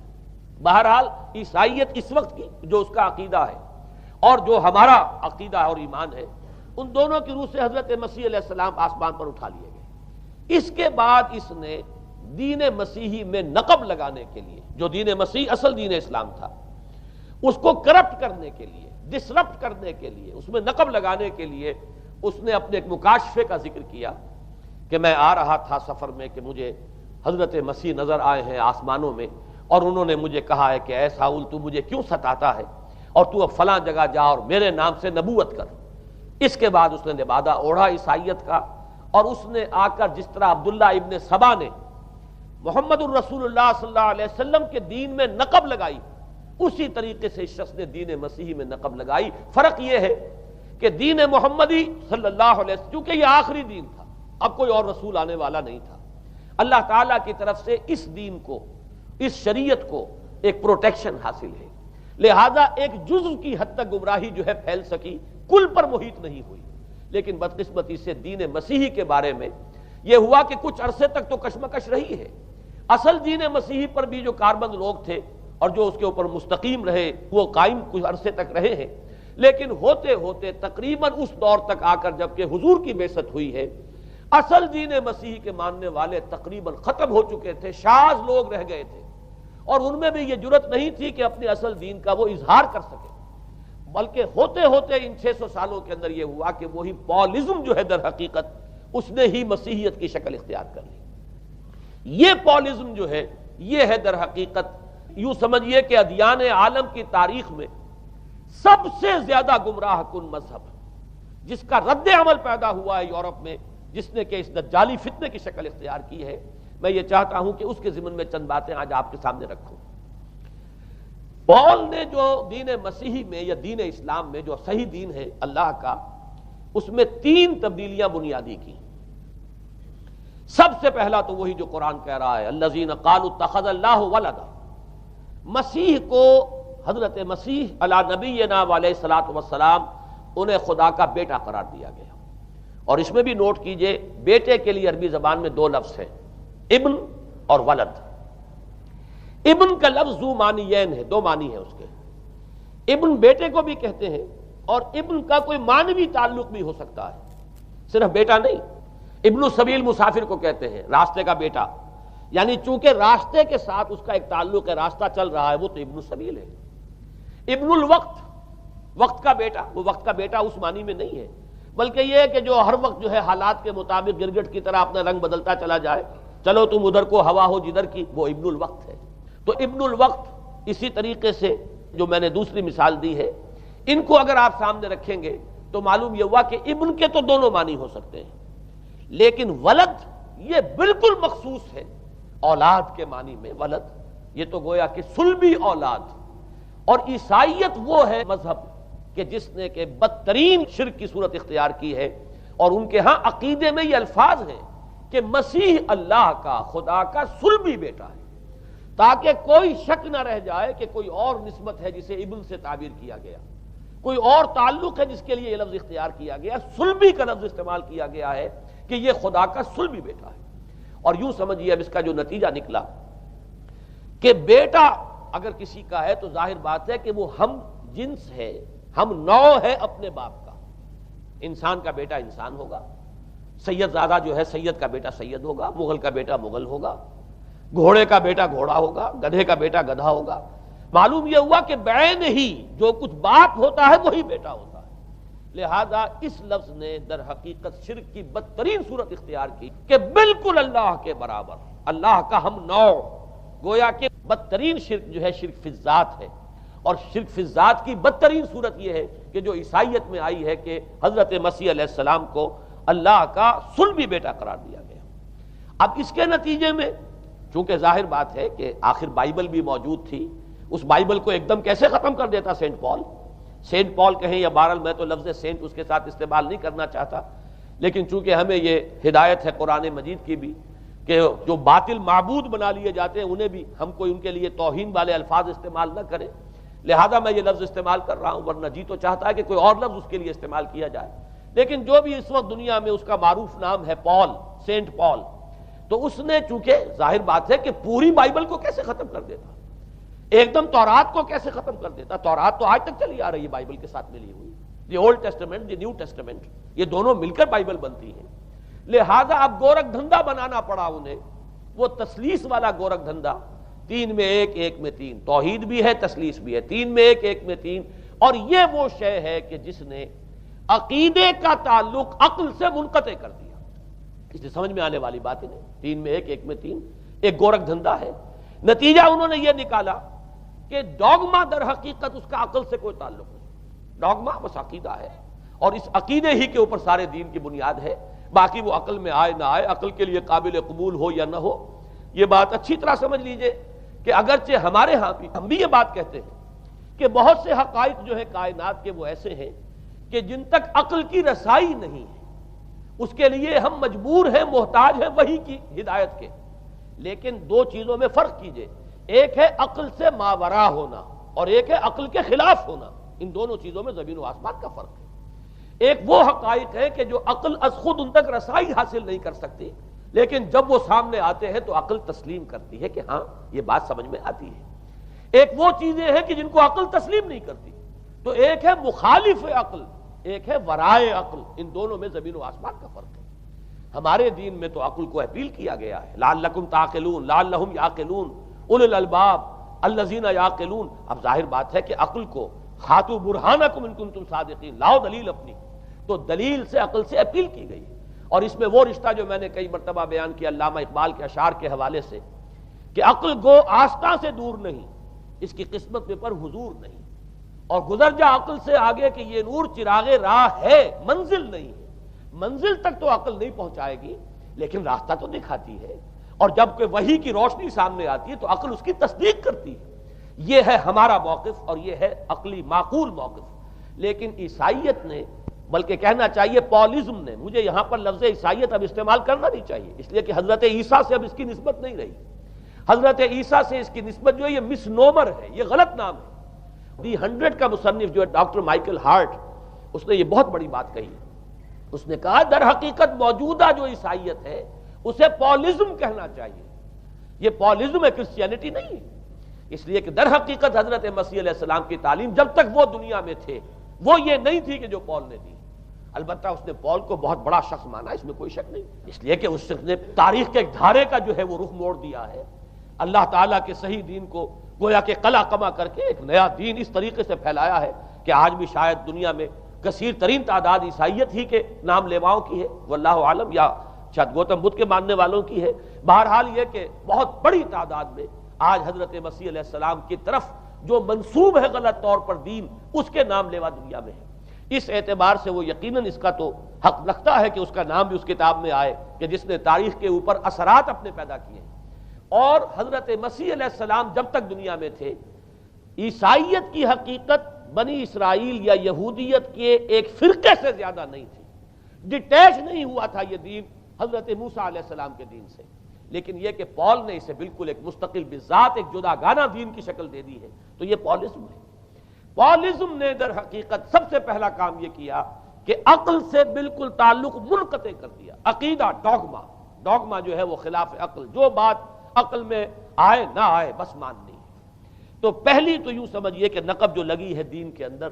A: بہرحال عیسائیت اس وقت کی جو اس کا عقیدہ ہے اور جو ہمارا عقیدہ اور ایمان ہے، ان دونوں کی روح سے حضرت مسیح علیہ السلام آسمان پر اٹھا لیے گئے۔ اس کے بعد اس نے دین مسیحی میں نقب لگانے کے لیے، جو دین مسیح اصل دین اسلام تھا، اس کو کرپٹ کرنے کے لیے، ڈسرپٹ کرنے کے لیے، اس میں نقب لگانے کے لیے اس نے اپنے ایک مکاشفے کا ذکر کیا کہ میں آ رہا تھا سفر میں کہ مجھے حضرت مسیح نظر آئے ہیں آسمانوں میں، اور انہوں نے مجھے کہا ہے کہ اے ساؤل تو مجھے کیوں ستاتا ہے، اور تو اب فلاں جگہ جا اور میرے نام سے نبوت کر۔ اس کے بعد اس نے لبادہ اوڑھا عیسائیت کا، اور اس نے آ کر جس طرح عبداللہ ابن سبا نے محمد الرسول اللہ صلی اللہ علیہ وسلم کے دین میں نقب لگائی، اسی طریقے سے اس شخص نے دین مسیحی میں نقب لگائی۔ فرق یہ ہے کہ دین محمدی صلی اللہ علیہ وسلم، چونکہ یہ آخری دین تھا، اب کوئی اور رسول آنے والا نہیں تھا، اللہ تعالیٰ کی طرف سے اس دین کو، اس شریعت کو ایک پروٹیکشن حاصل ہے، لہذا ایک جزء کی حد تک گمراہی جو ہے پھیل سکی، کل پر محیط نہیں ہوئی۔ لیکن بدقسمتی سے دین مسیحی کے بارے میں یہ ہوا کہ کچھ عرصے تک تو کشمکش رہی ہے، اصل دین مسیحی پر بھی جو کاربند لوگ تھے اور جو اس کے اوپر مستقیم رہے وہ قائم کچھ عرصے تک رہے ہیں، لیکن ہوتے ہوتے تقریباً اس دور تک آ کر جب کہ حضور کی بعثت ہوئی ہے، اصل دین مسیحی کے ماننے والے تقریباً ختم ہو چکے تھے، شاذ لوگ رہ گئے تھے، اور ان میں بھی یہ جرت نہیں تھی کہ اپنے اصل دین کا وہ اظہار کر سکے، بلکہ ہوتے ہوتے ان 600 سالوں کے اندر یہ ہوا کہ وہی پالزم جو ہے در حقیقت اس نے ہی مسیحیت کی شکل اختیار کر لی۔ یہ پالزم جو ہے یہ ہے در حقیقت، یوں سمجھیے کہ ادیان عالم کی تاریخ میں سب سے زیادہ گمراہ کن مذہب، جس کا رد عمل پیدا ہوا ہے یورپ میں، جس نے کہ اس دجالی فتنے کی شکل اختیار کی ہے۔ میں یہ چاہتا ہوں کہ اس کے ضمن میں چند باتیں آج آپ کے سامنے رکھوں۔ پال نے جو دین مسیحی میں یا دین اسلام میں جو صحیح دین ہے اللہ کا، اس میں 3 تبدیلیاں بنیادی کی۔ سب سے پہلا تو وہی جو قرآن کہہ رہا ہے، الذین قالوا اتخذ اللہ ولدا، مسیح کو، حضرت مسیح علی نبینا علیہ الصلوۃ والسلام، انہیں خدا کا بیٹا قرار دیا گیا۔ اور اس میں بھی نوٹ کیجئے، بیٹے کے لیے عربی زبان میں 2 لفظ ہیں، ابن اور ولد۔ ابن کا لفظ ذو معنیین ہے، 2 معنی ہیں اس کے، ابن بیٹے کو بھی کہتے ہیں، اور ابن کا کوئی معنوی تعلق بھی ہو سکتا ہے، صرف بیٹا نہیں۔ ابن السبیل مسافر کو کہتے ہیں، راستے کا بیٹا، یعنی چونکہ راستے کے ساتھ اس کا ایک تعلق ہے، راستہ چل رہا ہے، وہ تو ابن السبیل ہے۔ ابن الوقت، وقت کا بیٹا، وہ وقت کا بیٹا اس معنی میں نہیں ہے، بلکہ یہ کہ جو ہر وقت جو ہے حالات کے مطابق گرگٹ کی طرح اپنا رنگ بدلتا چلا جائے، چلو تم ادھر کو ہوا ہو جدھر کی، وہ ابن الوقت ہے۔ تو ابن الوقت اسی طریقے سے جو میں نے دوسری مثال دی ہے، ان کو اگر آپ سامنے رکھیں گے تو معلوم یہ ہوا کہ ابن کے تو دونوں معنی ہو سکتے ہیں، لیکن ولد یہ بالکل مخصوص ہے اولاد کے معنی میں۔ ولد یہ تو گویا کہ صلبی اولاد، اور عیسائیت وہ ہے مذہب کہ جس نے کہ بدترین شرک کی صورت اختیار کی ہے، اور ان کے ہاں عقیدے میں یہ الفاظ ہیں کہ مسیح اللہ کا، خدا کا صلبی بیٹا ہے، تاکہ کوئی شک نہ رہ جائے کہ کوئی اور نسبت ہے جسے ابن سے تعبیر کیا گیا، کوئی اور تعلق ہے جس کے لیے یہ لفظ اختیار کیا گیا، صلبی کا لفظ استعمال کیا گیا ہے کہ یہ خدا کا صلبی بیٹا ہے۔ اور یوں سمجھیے اب اس کا جو نتیجہ نکلا کہ بیٹا اگر کسی کا ہے تو ظاہر بات ہے کہ وہ ہم جنس ہے، ہم نوع ہے اپنے باپ کا۔ انسان کا بیٹا انسان ہوگا، سید زادہ جو ہے سید کا بیٹا سید ہوگا، مغل کا بیٹا مغل ہوگا، گھوڑے کا بیٹا گھوڑا ہوگا، گدھے کا بیٹا گدھا ہوگا۔ معلوم یہ ہوا کہ بعین ہی جو کچھ باپ ہوتا ہے وہی بیٹا ہوتا ہے۔ لہذا اس لفظ نے در حقیقت شرک کی بدترین صورت اختیار کی کہ بالکل اللہ کے برابر، اللہ کا ہم نوع، گویا کہ بدترین شرک جو ہے شرک فی الذات ہے، اور شرک فی الذات کی بدترین صورت یہ ہے کہ جو عیسائیت میں آئی ہے کہ حضرت مسیح علیہ السلام کو اللہ کا صلبی بیٹا قرار دیا گیا۔ اب اس کے نتیجے میں چونکہ ظاہر بات ہے کہ آخر بائبل بھی موجود تھی، اس بائبل کو ایک دم کیسے ختم کر دیتا سینٹ پال کہیں یا بہرحال میں تو لفظ سینٹ اس کے ساتھ استعمال نہیں کرنا چاہتا، لیکن چونکہ ہمیں یہ ہدایت ہے قرآن مجید کی بھی کہ جو باطل معبود بنا لیے جاتے ہیں انہیں بھی ہم کوئی ان کے لیے توہین والے الفاظ استعمال نہ کریں، لہذا میں یہ لفظ استعمال کر رہا ہوں، ورنہ جی تو چاہتا ہے کہ کوئی اور لفظ اس کے لیے استعمال کیا جائے۔ لیکن جو بھی اس وقت دنیا میں اس کا معروف نام ہے سینٹ پال، تو اس نے چونکہ ظاہر بات ہے کہ پوری بائبل کو کیسے ختم کر دیتا، ایک دم تورات کو کیسے ختم کر دیتا؟ تورات تو آج تک چلی آ رہی ہے بائبل کے ساتھ ملی ہوئی، the old testament the new testament, یہ دونوں مل کر بائبل بنتی ہیں۔ لہذا اب گورکھ دھندا بنانا پڑا انہیں، وہ تثلیث والا گورکھ دھندا، 3 میں 1 1 میں 3، توحید بھی ہے تثلیث بھی ہے، 3 میں 1 1 میں 3، اور یہ وہ شے ہے کہ جس نے عقیدے کا تعلق عقل سے منقطع کر دیا۔ اس لیے سمجھ میں آنے والی بات ہے، 3 میں 1 1 میں 3 ایک گورکھ دھندا ہے۔ نتیجہ انہوں نے یہ نکالا کہ ڈوگما در حقیقت اس کا عقل سے کوئی تعلق نہیں، ڈوگما بس عقیدہ ہے، اور اس عقیدے ہی کے اوپر سارے دین کی بنیاد ہے، باقی وہ عقل میں آئے نہ آئے، عقل کے لیے قابل قبول ہو یا نہ ہو۔ یہ بات اچھی طرح سمجھ لیجئے کہ اگرچہ ہمارے ہاں بھی ہم بھی یہ بات کہتے ہیں کہ بہت سے حقائق جو ہیں کائنات کے وہ ایسے ہیں کہ جن تک عقل کی رسائی نہیں ہے اس کے لیے ہم مجبور ہیں، محتاج ہیں وحی کی ہدایت کے، لیکن 2 چیزوں میں فرق کیجئے، ایک ہے عقل سے ماورا ہونا اور ایک ہے عقل کے خلاف ہونا، ان دونوں چیزوں میں زمین و آسمان کا فرق ہے۔ ایک وہ حقائق ہے کہ جو عقل از خود ان تک رسائی حاصل نہیں کر سکتی، لیکن جب وہ سامنے آتے ہیں تو عقل تسلیم کرتی ہے کہ ہاں یہ بات سمجھ میں آتی ہے۔ ایک وہ چیزیں ہیں کہ جن کو عقل تسلیم نہیں کرتی، تو ایک ہے مخالف عقل، ایک ہے ورائے عقل، ان دونوں میں زمین و آسمان کا فرق ہے۔ ہمارے دین میں تو عقل کو اپیل کیا گیا ہے، لعلکم تعقلون، لعلہم یعقلون، اولو الالباب الذین یعقلون۔ اب ظاہر بات ہے کہ عقل کو ہاتھو برہانکم ان کنتم صادقین، لاؤ دلیل اپنی، تو دلیل سے عقل سے اپیل کی گئی، اور اس میں وہ رشتہ جو میں نے کئی مرتبہ بیان کیا علامہ اقبال کے اشعار کے حوالے سے کہ عقل گو آستاں سے دور نہیں، اس کی قسمت میں پر حضور نہیں، اور گزر جا عقل سے آگے کہ یہ نور چراغ راہ ہے، منزل نہیں ہے۔ منزل تک تو عقل نہیں پہنچائے گی لیکن راستہ تو دکھاتی ہے، اور جب کہ وحی کی روشنی سامنے آتی ہے تو عقل اس کی تصدیق کرتی ہے۔ یہ ہے ہمارا موقف اور یہ ہے عقلی معقول موقف۔ لیکن عیسائیت نے، بلکہ کہنا چاہیے پالزم نے، مجھے یہاں پر لفظ عیسائیت اب استعمال کرنا نہیں چاہیے اس لیے کہ حضرت عیسیٰ سے اب اس کی نسبت نہیں رہی، حضرت عیسیٰ سے اس کی نسبت جو ہے یہ مس نومر ہے، یہ غلط نام ہے۔ دی 100 کا مصنف جو ہے ڈاکٹر مائیکل ہارٹ، اس نے یہ بہت بڑی بات کہی، اس نے کہا در حقیقت موجودہ جو عیسائیت ہے اسے پالزم کہنا چاہیے، یہ پالزم ہے، کرسچینٹی نہیں ہے، اس لیے کہ در حقیقت حضرت مسیح علیہ السلام کی تعلیم جب تک وہ دنیا میں تھے وہ یہ نہیں تھی کہ جو پال نے دی۔ البتہ اس نے پال کو بہت بڑا شخص مانا، اس میں کوئی شک نہیں، اس لیے کہ اس نے تاریخ کے ایک دھارے کا جو ہے وہ رخ موڑ دیا ہے، اللہ تعالیٰ کے صحیح دین کو گویا کہ قلع کما کر کے ایک نیا دین اس طریقے سے پھیلایا ہے کہ آج بھی شاید دنیا میں کثیر ترین تعداد عیسائیت ہی کے نام لیواؤں کی ہے، واللہ عالم، یا شاید گوتم بدھ کے ماننے والوں کی ہے۔ بہرحال یہ کہ بہت بڑی تعداد میں آج حضرت مسیح علیہ السلام کی طرف جو منسوب ہے غلط طور پر دین، اس کے نام لیوا دنیا میں ہے۔ اس اعتبار سے وہ یقیناً اس کا تو حق لگتا ہے کہ اس کا نام بھی اس کتاب میں آئے کہ جس نے تاریخ کے اوپر اثرات اپنے پیدا کیے ہیں۔ اور حضرت مسیح علیہ السلام جب تک دنیا میں تھے، عیسائیت کی حقیقت بنی اسرائیل یا یہودیت کے ایک فرقے سے زیادہ نہیں تھی، ڈیٹیچ نہیں ہوا تھا یہ دین حضرت موسیٰ علیہ السلام کے دین سے، لیکن یہ کہ پال نے اسے بالکل ایک مستقل بذات ایک جداگانہ دین کی شکل دے دی ہے، تو یہ پالزم ہے۔ پالزم نے در حقیقت سب سے پہلا کام یہ کیا کہ عقل سے بالکل تعلق منقطع کر دیا۔ عقیدہ، ڈوگما جو ہے وہ خلاف عقل، جو بات عقل میں آئے نہ آئے بس ماننی ہے۔ تو پہلی تو یوں سمجھیے کہ نقب جو لگی ہے دین کے اندر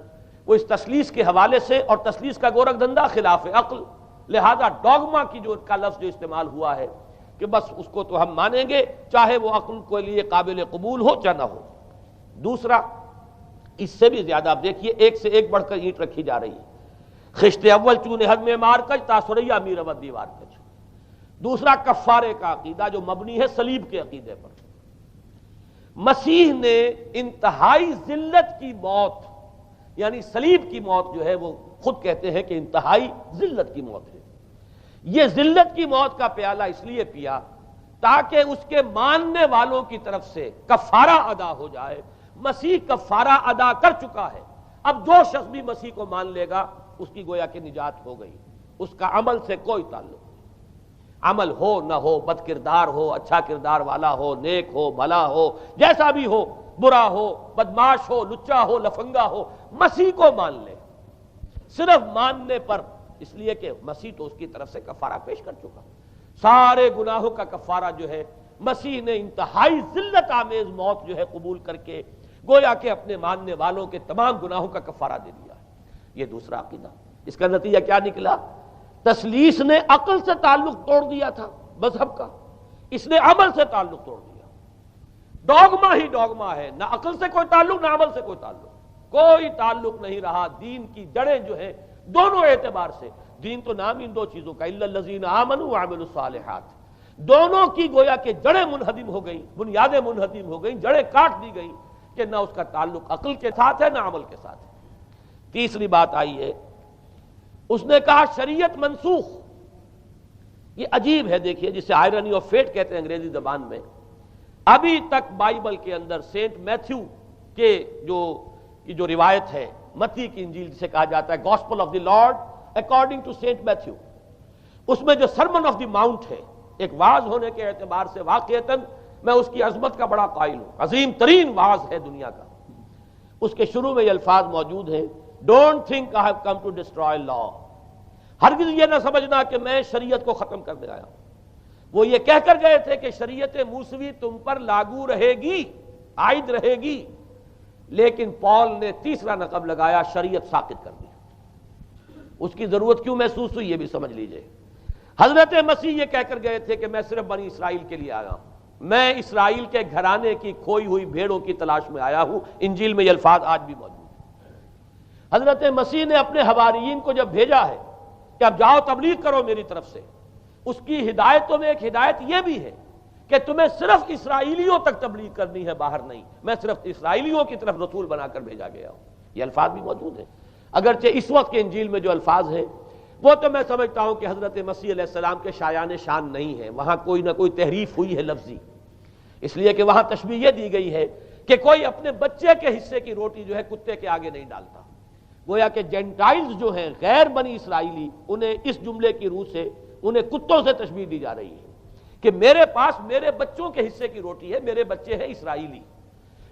A: وہ اس تثلیث کے حوالے سے، اور تثلیث کا گورکھ دھندا خلاف عقل، لہذا ڈوگما کی جو کا لفظ جو استعمال ہوا ہے کہ بس اس کو تو ہم مانیں گے چاہے وہ عقل کے لیے قابل قبول ہو چاہے نہ ہو۔ دوسرا، اس سے بھی زیادہ آپ دیکھیے ایک سے ایک بڑھ کر اینٹ رکھی جا رہی ہے۔ خشت اول چونے حد میں مار کج تاثریا میر ود دیوار کج۔ دوسرا کفارے کا عقیدہ جو مبنی ہے صلیب کے عقیدے پر۔ مسیح نے انتہائی ذلت کی موت، یعنی صلیب کی موت جو ہے وہ خود کہتے ہیں کہ انتہائی ذلت کی موت ہے۔ یہ ذلت کی موت کا پیالہ اس لیے پیا تاکہ اس کے ماننے والوں کی طرف سے کفارہ ادا ہو جائے۔ مسیح کفارہ ادا کر چکا ہے، اب جو شخص بھی مسیح کو مان لے گا اس کی گویا کہ نجات ہو گئی، اس کا عمل سے کوئی تعلق نہیں۔ عمل ہو نہ ہو، بد کردار ہو، اچھا کردار والا ہو، نیک ہو، بھلا ہو، جیسا بھی ہو، برا ہو، بدماش ہو، لچا ہو، لفنگا ہو، مسیح کو مان لے، صرف ماننے پر، اس لیے کہ مسیح تو اس کی طرف سے کفارہ پیش کر چکا۔ سارے گناہوں کا کفارہ جو ہے مسیح نے انتہائی ذلت آمیز موت جو ہے قبول کر کے گویا کہ اپنے ماننے والوں کے تمام گناہوں کا کفارہ دے دیا ہے۔ یہ دوسرا عقیدہ۔ اس کا نتیجہ کیا نکلا؟ تثلیث نے عقل سے تعلق توڑ دیا تھا مذہب کا، اس نے عمل سے تعلق توڑ دیا۔ ڈوگما ہی ڈوگما ہے، نہ عقل سے کوئی تعلق نہ عمل سے کوئی تعلق، کوئی تعلق نہیں رہا۔ دین کی جڑیں جو ہیں دونوں اعتبار سے، دین تو نام ان دو چیزوں کا، الا الذین آمنوا وعملوا الصالحات، دونوں کی گویا کہ جڑیں منہدم ہو گئیں، بنیادیں منہدم ہو گئیں، جڑیں کاٹ دی گئیں کہ نہ اس کا تعلق عقل کے ساتھ ہے نہ عمل کے ساتھ ہے۔ تیسری بات آئی ہے، اس نے کہا شریعت منسوخ۔ یہ عجیب ہے، دیکھیے، جسے آئرنی آف فیٹ کہتے ہیں انگریزی زبان میں۔ ابھی تک بائبل کے اندر سینٹ میتھیو کے جو روایت ہے، متی کی انجیل جسے کہا جاتا ہے، gospel of the Lord according to Saint Matthew, اس میں جو سرمن آف دی ماؤنٹ ہے، ایک واعظ ہونے کے اعتبار سے واقعتاً میں اس کی عظمت کا بڑا قائل ہوں، عظیم ترین واعظ ہے دنیا کا۔ اس کے شروع میں یہ الفاظ موجود ہیں، don't think I have come to destroy law, ہرگز یہ نہ سمجھنا کہ میں شریعت کو ختم کرنے آیا ہوں۔ وہ یہ کہہ کر گئے تھے کہ شریعت موسوی تم پر لاگو رہے گی، عائد رہے گی، لیکن پال نے تیسرا نقب لگایا، شریعت ساقط کر دی۔ اس کی ضرورت کیوں محسوس ہوئی یہ بھی سمجھ لیجئے۔ حضرت مسیح یہ کہہ کر گئے تھے کہ میں صرف بنی اسرائیل کے لیے آیا ہوں، میں اسرائیل کے گھرانے کی کھوئی ہوئی بھیڑوں کی تلاش میں آیا ہوں۔ انجیل میں یہ الفاظ آج بھی موجود ہیں۔ حضرت مسیح نے اپنے حواریین کو جب بھیجا ہے کہ اب جاؤ تبلیغ کرو میری طرف سے، اس کی ہدایتوں میں ایک ہدایت یہ بھی ہے کہ تمہیں صرف اسرائیلیوں تک تبلیغ کرنی ہے، باہر نہیں، میں صرف اسرائیلیوں کی طرف رسول بنا کر بھیجا گیا ہوں۔ یہ الفاظ بھی موجود ہیں، اگرچہ اس وقت کے انجیل میں جو الفاظ ہیں وہ تو میں سمجھتا ہوں کہ حضرت مسیح علیہ السلام کے شایان شان نہیں ہے، وہاں کوئی نہ کوئی تحریف ہوئی ہے لفظی، اس لیے کہ وہاں تشبیہ یہ دی گئی ہے کہ کوئی اپنے بچے کے حصے کی روٹی جو ہے کتے کے آگے نہیں ڈالتا۔ گویا کہ جینٹائلز جو ہیں، غیر بنی اسرائیلی، انہیں اس جملے کی روح سے انہیں کتوں سے تشبیہ دی جا رہی ہے کہ میرے پاس میرے بچوں کے حصے کی روٹی ہے، میرے بچے ہیں اسرائیلی،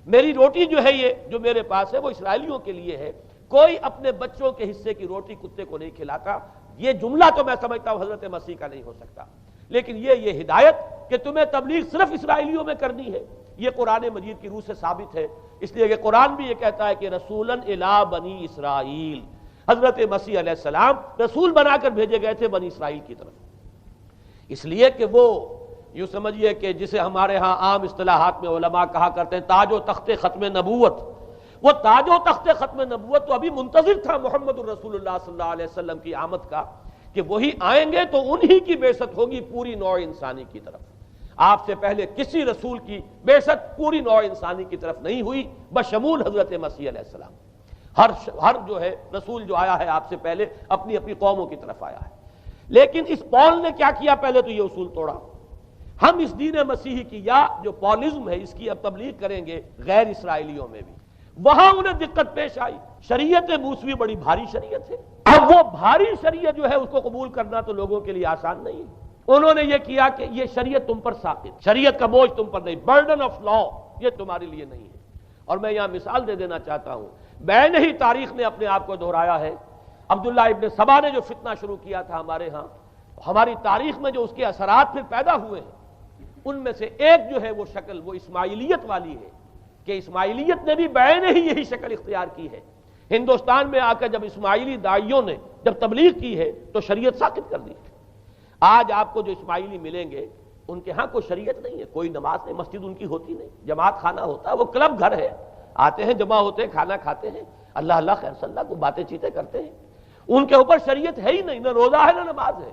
A: میری روٹی جو ہے یہ جو میرے پاس ہے وہ اسرائیلیوں کے لیے ہے، کوئی اپنے بچوں کے حصے کی روٹی کتے کو نہیں کھلاتا۔ یہ جملہ تو میں سمجھتا ہوں حضرت مسیح کا نہیں ہو سکتا، لیکن یہ ہدایت کہ تمہیں تبلیغ صرف اسرائیلیوں میں کرنی ہے، یہ قرآن مجید کی روح سے ثابت ہے، اس لیے کہ قرآن بھی یہ کہتا ہے کہ رسولاً الی بنی اسرائیل، حضرت مسیح علیہ السلام رسول بنا کر بھیجے گئے تھے بنی اسرائیل کی طرف، اس لیے کہ وہ یوں سمجھیے کہ جسے ہمارے ہاں عام اصطلاحات میں علماء کہا کرتے ہیں تاج و تخت ختم نبوت، وہ تاج و تخت ختم نبوت تو ابھی منتظر تھا محمد الرسول اللہ صلی اللہ علیہ وسلم کی آمد کا، کہ وہی آئیں گے تو انہی کی بعثت ہوگی پوری نوع انسانی کی طرف۔ آپ سے پہلے کسی رسول کی بعثت پوری نوع انسانی کی طرف نہیں ہوئی بشمول حضرت مسیح علیہ السلام۔ ہر جو ہے رسول جو آیا ہے آپ سے پہلے اپنی اپنی قوموں کی طرف آیا ہے، لیکن اس پال نے کیا کیا؟ پہلے تو یہ اصول توڑا، ہم اس دین مسیحی کی یا جو پالزم ہے اس کی اب تبلیغ کریں گے غیر اسرائیلیوں میں بھی۔ وہاں انہیں دقت پیش آئی، شریعت موسوی بڑی بھاری شریعت ہے، اب وہ بھاری شریعت جو ہے اس کو قبول کرنا تو لوگوں کے لیے آسان نہیں ہے۔ انہوں نے یہ کیا کہ یہ شریعت تم پر ساقط، شریعت کا بوجھ تم پر نہیں، برڈن آف لا یہ تمہارے لیے نہیں ہے۔ اور میں یہاں مثال دے دینا چاہتا ہوں، بین ہی تاریخ نے اپنے آپ کو دہرایا ہے۔ عبداللہ ابن سبا نے جو فتنہ شروع کیا تھا ہمارے ہاں، ہماری تاریخ میں جو اس کے اثرات پھر پیدا ہوئے ہیں، ان میں سے ایک جو ہے وہ شکل وہ اسماعیلیت والی ہے، کہ اسماعیلیت نے بھی بین ہی یہی شکل اختیار کی ہے۔ ہندوستان میں آ کر جب اسماعیلی داعیوں نے جب تبلیغ کی ہے تو شریعت ساقط کر دی۔ آج آپ کو جو اسماعیلی ملیں گے ان کے ہاں کوئی شریعت نہیں ہے، کوئی نماز نہیں، مسجد ان کی ہوتی نہیں، جماعت خانہ ہوتا ہے، وہ کلب گھر ہے، آتے ہیں جمع ہوتے ہیں، کھانا کھاتے ہیں، اللہ اللہ خیر صلی اللہ کو باتیں چیتیں کرتے ہیں، ان کے اوپر شریعت ہے ہی نہیں، نہ روزہ ہے نہ نماز ہے۔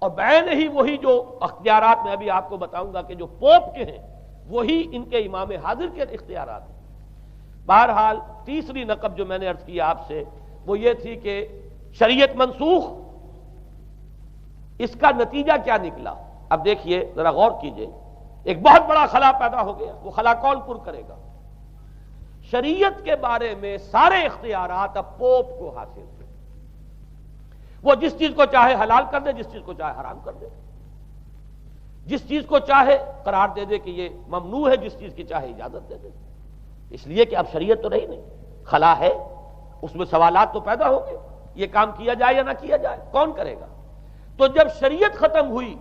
A: اور بین ہی وہی جو اختیارات میں ابھی آپ کو بتاؤں گا کہ جو پوپ کے ہیں، وہی ان کے امام حاضر کے اختیارات ہیں۔ بہرحال تیسری نقب جو میں نے عرض کیا آپ سے وہ یہ تھی کہ شریعت منسوخ، اس کا نتیجہ کیا نکلا؟ اب دیکھیے ذرا غور کیجئے، ایک بہت بڑا خلا پیدا ہو گیا، وہ خلا کون پر کرے گا؟ شریعت کے بارے میں سارے اختیارات اب پوپ کو حاصل تھے، وہ جس چیز کو چاہے حلال کر دے، جس چیز کو چاہے حرام کر دے، جس چیز کو چاہے قرار دے دے کہ یہ ممنوع ہے، جس چیز کی چاہے اجازت دے دے، اس لیے کہ اب شریعت تو رہی نہیں، خلا ہے، اس میں سوالات تو پیدا ہوں گے، یہ کام کیا جائے یا نہ کیا جائے، کون کرے گا؟ تو جب شریعت ختم ہوئی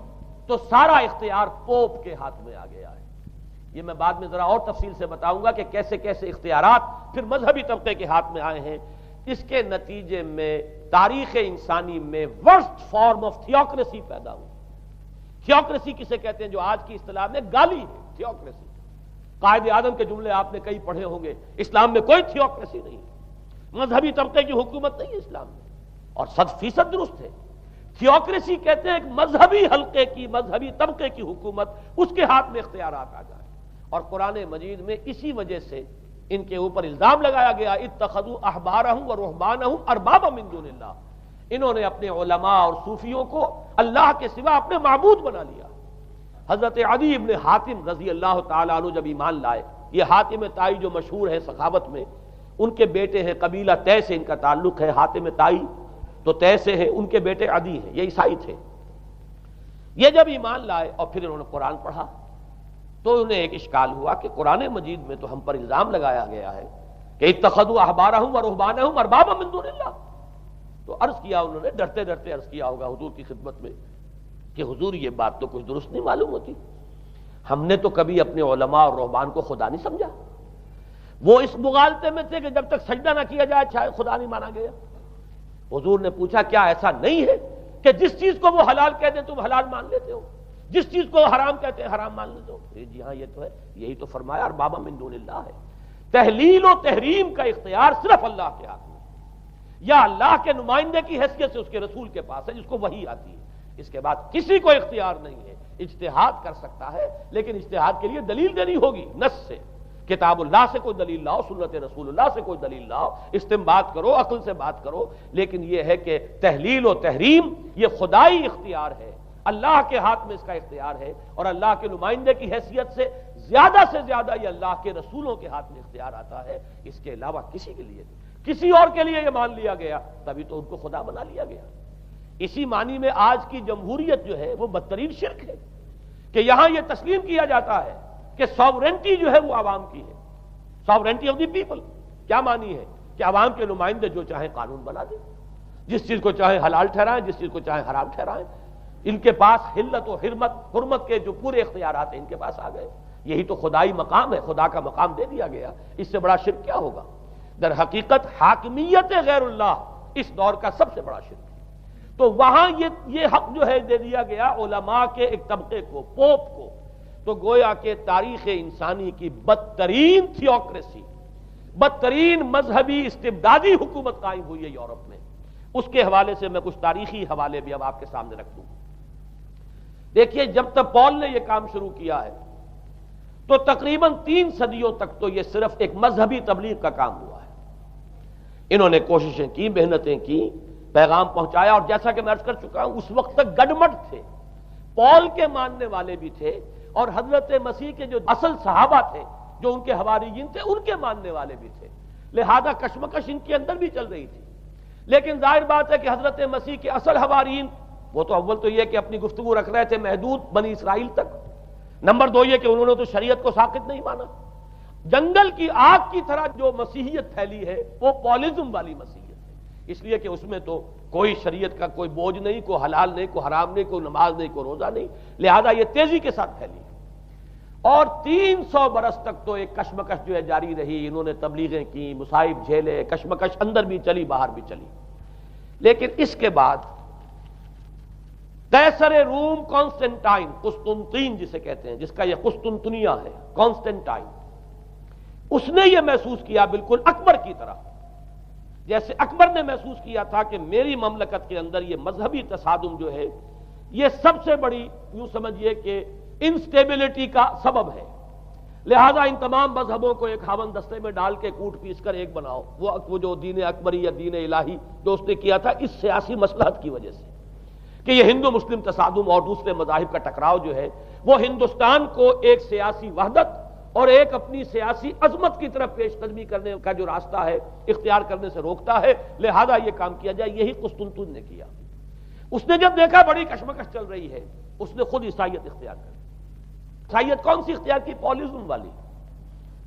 A: تو سارا اختیار پوپ کے ہاتھ میں آ گیا ہے۔ یہ میں بعد میں ذرا اور تفصیل سے بتاؤں گا کہ کیسے کیسے اختیارات پھر مذہبی طبقے کے ہاتھ میں آئے ہیں۔ اس کے نتیجے میں تاریخ انسانی میں ورسٹ فارم آف تھیوکریسی پیدا ہوئی۔ تھیوکریسی کسے کہتے ہیں؟ جو آج کی اصطلاح میں گالی ہے، تھیوکریسی۔ قائد اعظم کے جملے آپ نے کئی پڑھے ہوں گے، اسلام میں کوئی تھیوکریسی نہیں ہے، مذہبی طبقے کی حکومت نہیں ہے اسلام میں، اور 100% درست ہے۔ تھیوکریسی کہتے ہیں ایک مذہبی حلقے کی، مذہبی طبقے کی حکومت، اس کے ہاتھ میں اختیارات آ جائیں، اور قرآن مجید میں اسی وجہ سے ان کے اوپر الزام لگایا گیا اتخذوا احبارهم ورهبانهم اربابا من دون اللہ، انہوں نے اپنے علماء اور صوفیوں کو اللہ کے سوا اپنے معبود بنا لیا۔ حضرت عدی ابن حاتم رضی اللہ تعالیٰ عنہ جب ایمان لائے، یہ حاتم طائی جو مشہور ہے سخاوت میں، ان کے بیٹے ہیں، قبیلہ طے سے ان کا تعلق ہے، حاتم طائی تو طے سے ہے، ان کے بیٹے عدی ہیں، یہ عیسائی تھے۔ یہ جب ایمان لائے اور پھر انہوں نے قرآن پڑھا تو انہیں ایک اشکال ہوا کہ قرآن مجید میں تو ہم پر الزام لگایا گیا ہے کہ اتخذوا احبارهم ورهبانهم اربابا من دون اللہ، تو عرض کیا انہوں نے، ڈرتے ڈرتے عرض کیا ہوگا حضور کی خدمت میں کہ حضور یہ بات تو کچھ درست نہیں معلوم ہوتی، ہم نے تو کبھی اپنے علماء اور رہبان کو خدا نہیں سمجھا، وہ اس مغالطے میں تھے کہ جب تک سجدہ نہ کیا جائے شاید خدا نہیں مانا گیا۔ حضور نے پوچھا کیا ایسا نہیں ہے کہ جس چیز کو وہ حلال کہہ دیں تم حلال مان لیتے ہو، جس چیز کو حرام کہتے ہیں حرام مان لیتے ہو؟ جی ہاں یہ تو ہے، یہی تو فرمایا اربابا من دون اللہ ہے۔ تحلیل و تحریم کا اختیار صرف اللہ کے ہاتھ میں، یا اللہ کے نمائندے کی حیثیت سے اس کے رسول کے پاس ہے جس کو وحی آتی ہے، اس کے بعد کسی کو اختیار نہیں ہے۔ اجتہاد کر سکتا ہے لیکن اجتہاد کے لیے دلیل دینی ہوگی، نص سے، کتاب اللہ سے کوئی دلیل لاؤ، سنت رسول اللہ سے کوئی دلیل لاؤ، استنباط کرو، عقل سے بات کرو، لیکن یہ ہے کہ تحلیل و تحریم یہ خدائی اختیار ہے، اللہ کے ہاتھ میں اس کا اختیار ہے، اور اللہ کے نمائندے کی حیثیت سے زیادہ یہ اللہ کے رسولوں کے ہاتھ میں اختیار آتا ہے، اس کے علاوہ کسی کے لیے نہیں، کسی اور کے لیے یہ مان لیا گیا تبھی تو ان کو خدا بنا لیا گیا۔ اسی معنی میں آج کی جمہوریت جو ہے وہ بدترین شرک ہے کہ یہاں یہ تسلیم کیا جاتا ہے کہ ساورنٹی جو ہے وہ عوام کی ہے، ساورنٹی آف دی پیپل۔ کیا معنی ہے؟ کہ عوام کے نمائندے جو چاہیں قانون بنا دیں، جس چیز کو چاہیں حلال ٹھہرائیں، جس چیز کو چاہیں حرام ٹھہرائیں، ان کے پاس حلت و حرمت کے جو پورے اختیارات ہیں ان کے پاس آ گئے۔ یہی تو خدائی مقام ہے، خدا کا مقام دے دیا گیا، اس سے بڑا شرک کیا ہوگا؟ در حقیقت حاکمیت غیر اللہ اس دور کا سب سے بڑا شرک ہے۔ تو وہاں یہ حق جو ہے دے دیا گیا علماء کے ایک طبقے کو، پوپ کو، تو گویا کہ تاریخ انسانی کی بدترین تھیوکریسی، بدترین مذہبی استبدادی حکومت قائم ہوئی ہے یورپ میں۔ اس کے حوالے سے میں کچھ تاریخی حوالے بھی اب آپ کے سامنے رکھ دوں۔ دیکھیے جب تک پال نے یہ کام شروع کیا ہے تو تقریباً 3 صدیوں تک تو یہ صرف ایک مذہبی تبلیغ کا کام ہوا ہے۔ انہوں نے کوششیں کی، محنتیں کی، پیغام پہنچایا، اور جیسا کہ میں عرض کر چکا ہوں اس وقت تک گڈمٹ تھے، پال کے ماننے والے بھی تھے اور حضرت مسیح کے جو اصل صحابہ تھے جو ان کے حواریین تھے ان کے ماننے والے بھی تھے، لہذا کشمکش ان کے اندر بھی چل رہی تھی۔ لیکن ظاہر بات ہے کہ حضرت مسیح کے اصل حواریین وہ تو اول تو یہ کہ اپنی گفتگو رکھ رہے تھے محدود بنی اسرائیل تک، نمبر 2 یہ کہ انہوں نے تو شریعت کو ساقط نہیں مانا۔ جنگل کی آگ کی طرح جو مسیحیت پھیلی ہے وہ پالزم والی مسیحیت ہے، اس لیے کہ اس میں تو کوئی شریعت کا کوئی بوجھ نہیں، کوئی حلال نہیں، کوئی حرام نہیں، کوئی نماز نہیں، کوئی روزہ نہیں، لہذا یہ تیزی کے ساتھ پھیلی اور 300 برس تک تو ایک کشمکش جو ہے جاری رہی۔ انہوں نے تبلیغیں کی، مصائب جھیلے، کشمکش اندر بھی چلی باہر بھی چلی۔ لیکن اس کے بعد قیصر روم کانسٹنٹائن، قسطنطین جسے کہتے ہیں، جس کا یہ قسطنطنیہ ہے، کانسٹنٹائن، اس نے یہ محسوس کیا بالکل اکبر کی طرح، جیسے اکبر نے محسوس کیا تھا کہ میری مملکت کے اندر یہ مذہبی تصادم جو ہے یہ سب سے بڑی یوں سمجھیے کہ انسٹیبلٹی کا سبب ہے، لہذا ان تمام مذہبوں کو ایک ہاون دستے میں ڈال کے کوٹ پیس کر ایک بناؤ. وہ جو دین اکبری یا دین الہی جو اس نے کیا تھا اس سیاسی مصلحت کی وجہ سے کہ یہ ہندو مسلم تصادم اور دوسرے مذاہب کا ٹکراؤ جو ہے وہ ہندوستان کو ایک سیاسی وحدت اور ایک اپنی سیاسی عظمت کی طرف پیش قدمی کرنے کا جو راستہ ہے اختیار کرنے سے روکتا ہے. لہذا یہ کام کیا جائے. یہی قسطنطین نے کیا. اس نے جب دیکھا بڑی کشمکش چل رہی ہے اس نے خود عیسائیت اختیار کر. عیسائیت کون سی اختیار کی؟ پالیزم والی.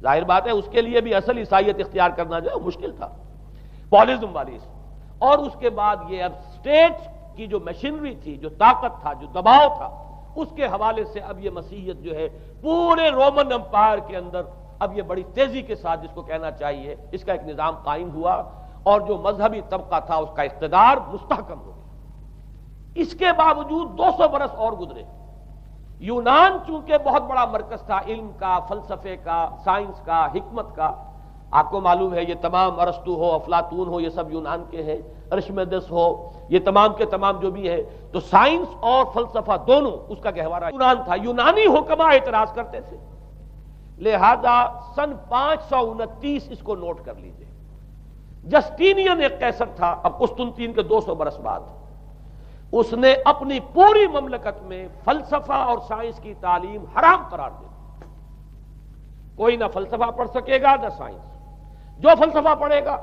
A: ظاہر بات ہے اس کے لیے بھی اصل عیسائیت اختیار کرنا جو ہے مشکل تھا. پالیزم والی. اور اس کے بعد یہ اب اسٹیٹ کی جو مشینری تھی، جو طاقت تھا، جو دباؤ تھا، اس کے حوالے سے اب یہ مسیحیت جو ہے پورے رومن امپائر کے اندر اب یہ بڑی تیزی کے ساتھ جس کو کہنا چاہیے اس کا ایک نظام قائم ہوا اور جو مذہبی طبقہ تھا اس کا اقتدار مستحکم ہو گیا. اس کے باوجود 200 برس اور گزرے. یونان چونکہ بہت بڑا مرکز تھا علم کا، فلسفے کا، سائنس کا، حکمت کا. آپ کو معلوم ہے یہ تمام ارسطو ہو، افلاطون ہو، یہ سب یونان کے ہیں. ارشمیدس ہو، یہ تمام کے تمام جو بھی ہے تو سائنس اور فلسفہ دونوں اس کا گہوارہ یونان تھا. یونانی حکماء اعتراض کرتے تھے. لہذا سن 529 اس کو نوٹ کر لیجئے. جسٹینین ایک قیصر تھا اب قسطنطین کے 200 برس بعد. اس نے اپنی پوری مملکت میں فلسفہ اور سائنس کی تعلیم حرام قرار دے دی. کوئی نہ فلسفہ پڑھ سکے گا نہ سائنس. جو فلسفہ پڑھے گا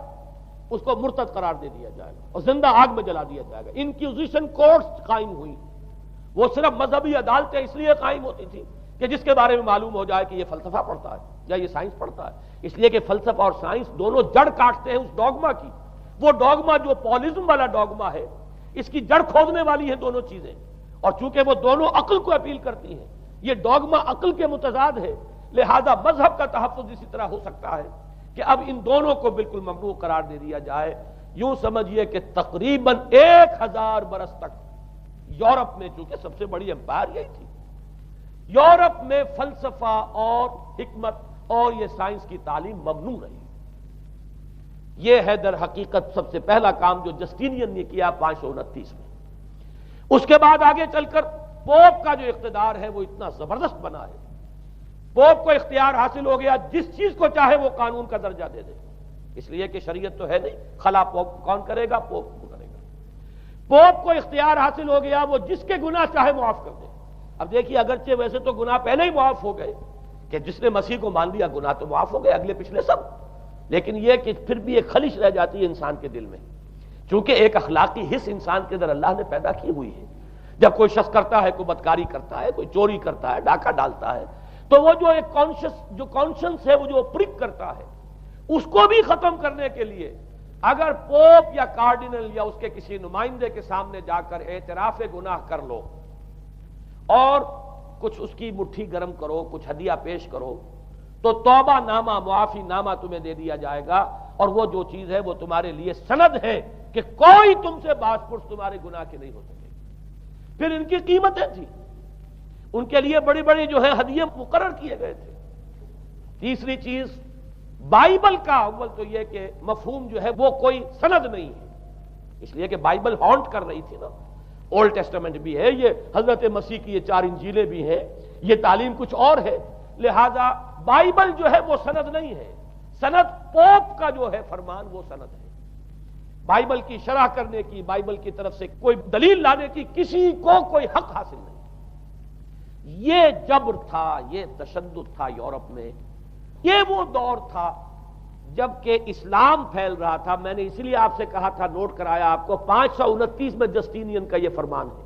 A: اس کو مرتد قرار دے دیا جائے گا اور زندہ آگ میں جلا دیا جائے گا. انکوزیشن کورٹس قائم ہوئی. وہ صرف مذہبی عدالتیں اس لیے قائم ہوتی تھی کہ جس کے بارے میں معلوم ہو جائے کہ یہ فلسفہ پڑھتا ہے یا یہ سائنس پڑھتا ہے. اس لیے کہ فلسفہ اور سائنس دونوں جڑ کاٹتے ہیں اس ڈوگما کی. وہ ڈوگما جو پالیزم والا ڈوگما ہے اس کی جڑ کھودنے والی ہیں دونوں چیزیں. اور چونکہ وہ دونوں عقل کو اپیل کرتی ہیں، یہ ڈوگما عقل کے متضاد ہے. لہذا مذہب کا تحفظ اسی طرح ہو سکتا ہے کہ اب ان دونوں کو بالکل ممنوع قرار دے دیا جائے. یوں سمجھیے کہ تقریباً 1000 برس تک یورپ میں، چونکہ سب سے بڑی امپائر یہی تھی، یورپ میں فلسفہ اور حکمت اور یہ سائنس کی تعلیم ممنوع رہی. یہ ہے در حقیقت سب سے پہلا کام جو جسٹینین نے کیا 529 میں. اس کے بعد آگے چل کر پوپ کا جو اقتدار ہے وہ اتنا زبردست بنا ہے. پوپ کو اختیار حاصل ہو گیا جس چیز کو چاہے وہ قانون کا درجہ دے دے. اس لیے کہ شریعت تو ہے نہیں، خلا پوپ کون کرے گا؟ پوپ کو کرے گا. پوپ کو اختیار حاصل ہو گیا وہ جس کے گناہ چاہے معاف کر دے. اب دیکھیے اگرچہ ویسے تو گناہ پہلے ہی معاف ہو گئے کہ جس نے مسیح کو مان لیا گناہ تو معاف ہو گئے اگلے پچھلے سب، لیکن یہ کہ پھر بھی ایک خلش رہ جاتی ہے انسان کے دل میں، چونکہ ایک اخلاقی حص انسان کے اندر اللہ نے پیدا کی ہوئی ہے. جب کوئی شخص کرتا ہے، کوئی بدکاری کرتا ہے، کوئی چوری کرتا ہے، ڈاکہ ڈالتا ہے، تو وہ جو ایک کانشنس ہے وہ جو پرک کرتا ہے اس کو بھی ختم کرنے کے لیے اگر پوپ یا کارڈینل یا اس کے کسی نمائندے کے سامنے جا کر اعتراف گناہ کر لو اور کچھ اس کی مٹھی گرم کرو، کچھ ہدیہ پیش کرو، تو توبہ نامہ، معافی نامہ تمہیں دے دیا جائے گا. اور وہ جو چیز ہے وہ تمہارے لیے سند ہے کہ کوئی تم سے باز پرس تمہارے گناہ کی نہیں ہو سکے. پھر ان کی قیمتیں تھیں، ان کے لیے بڑی بڑی جو ہے ہدیے مقرر کیے گئے تھے. تیسری چیز بائبل کا اول تو یہ کہ مفہوم جو ہے وہ کوئی سند نہیں ہے، اس لیے کہ بائبل ہانٹ کر رہی تھی نا. اولڈ ٹیسٹمنٹ بھی ہے، یہ حضرت مسیح کی یہ 4 انجیلیں بھی ہیں، یہ تعلیم کچھ اور ہے. لہذا بائبل جو ہے وہ سند نہیں ہے. سند پوپ کا جو ہے فرمان وہ سند ہے. بائبل کی شرح کرنے کی، بائبل کی طرف سے کوئی دلیل لانے کی کسی کو کوئی حق حاصل نہیں. یہ جبر تھا، یہ تشدد تھا یورپ میں. یہ وہ دور تھا جب کہ اسلام پھیل رہا تھا. میں نے اسی لیے آپ سے کہا تھا، نوٹ کرایا آپ کو، 529 میں جسٹینین کا یہ فرمان ہے.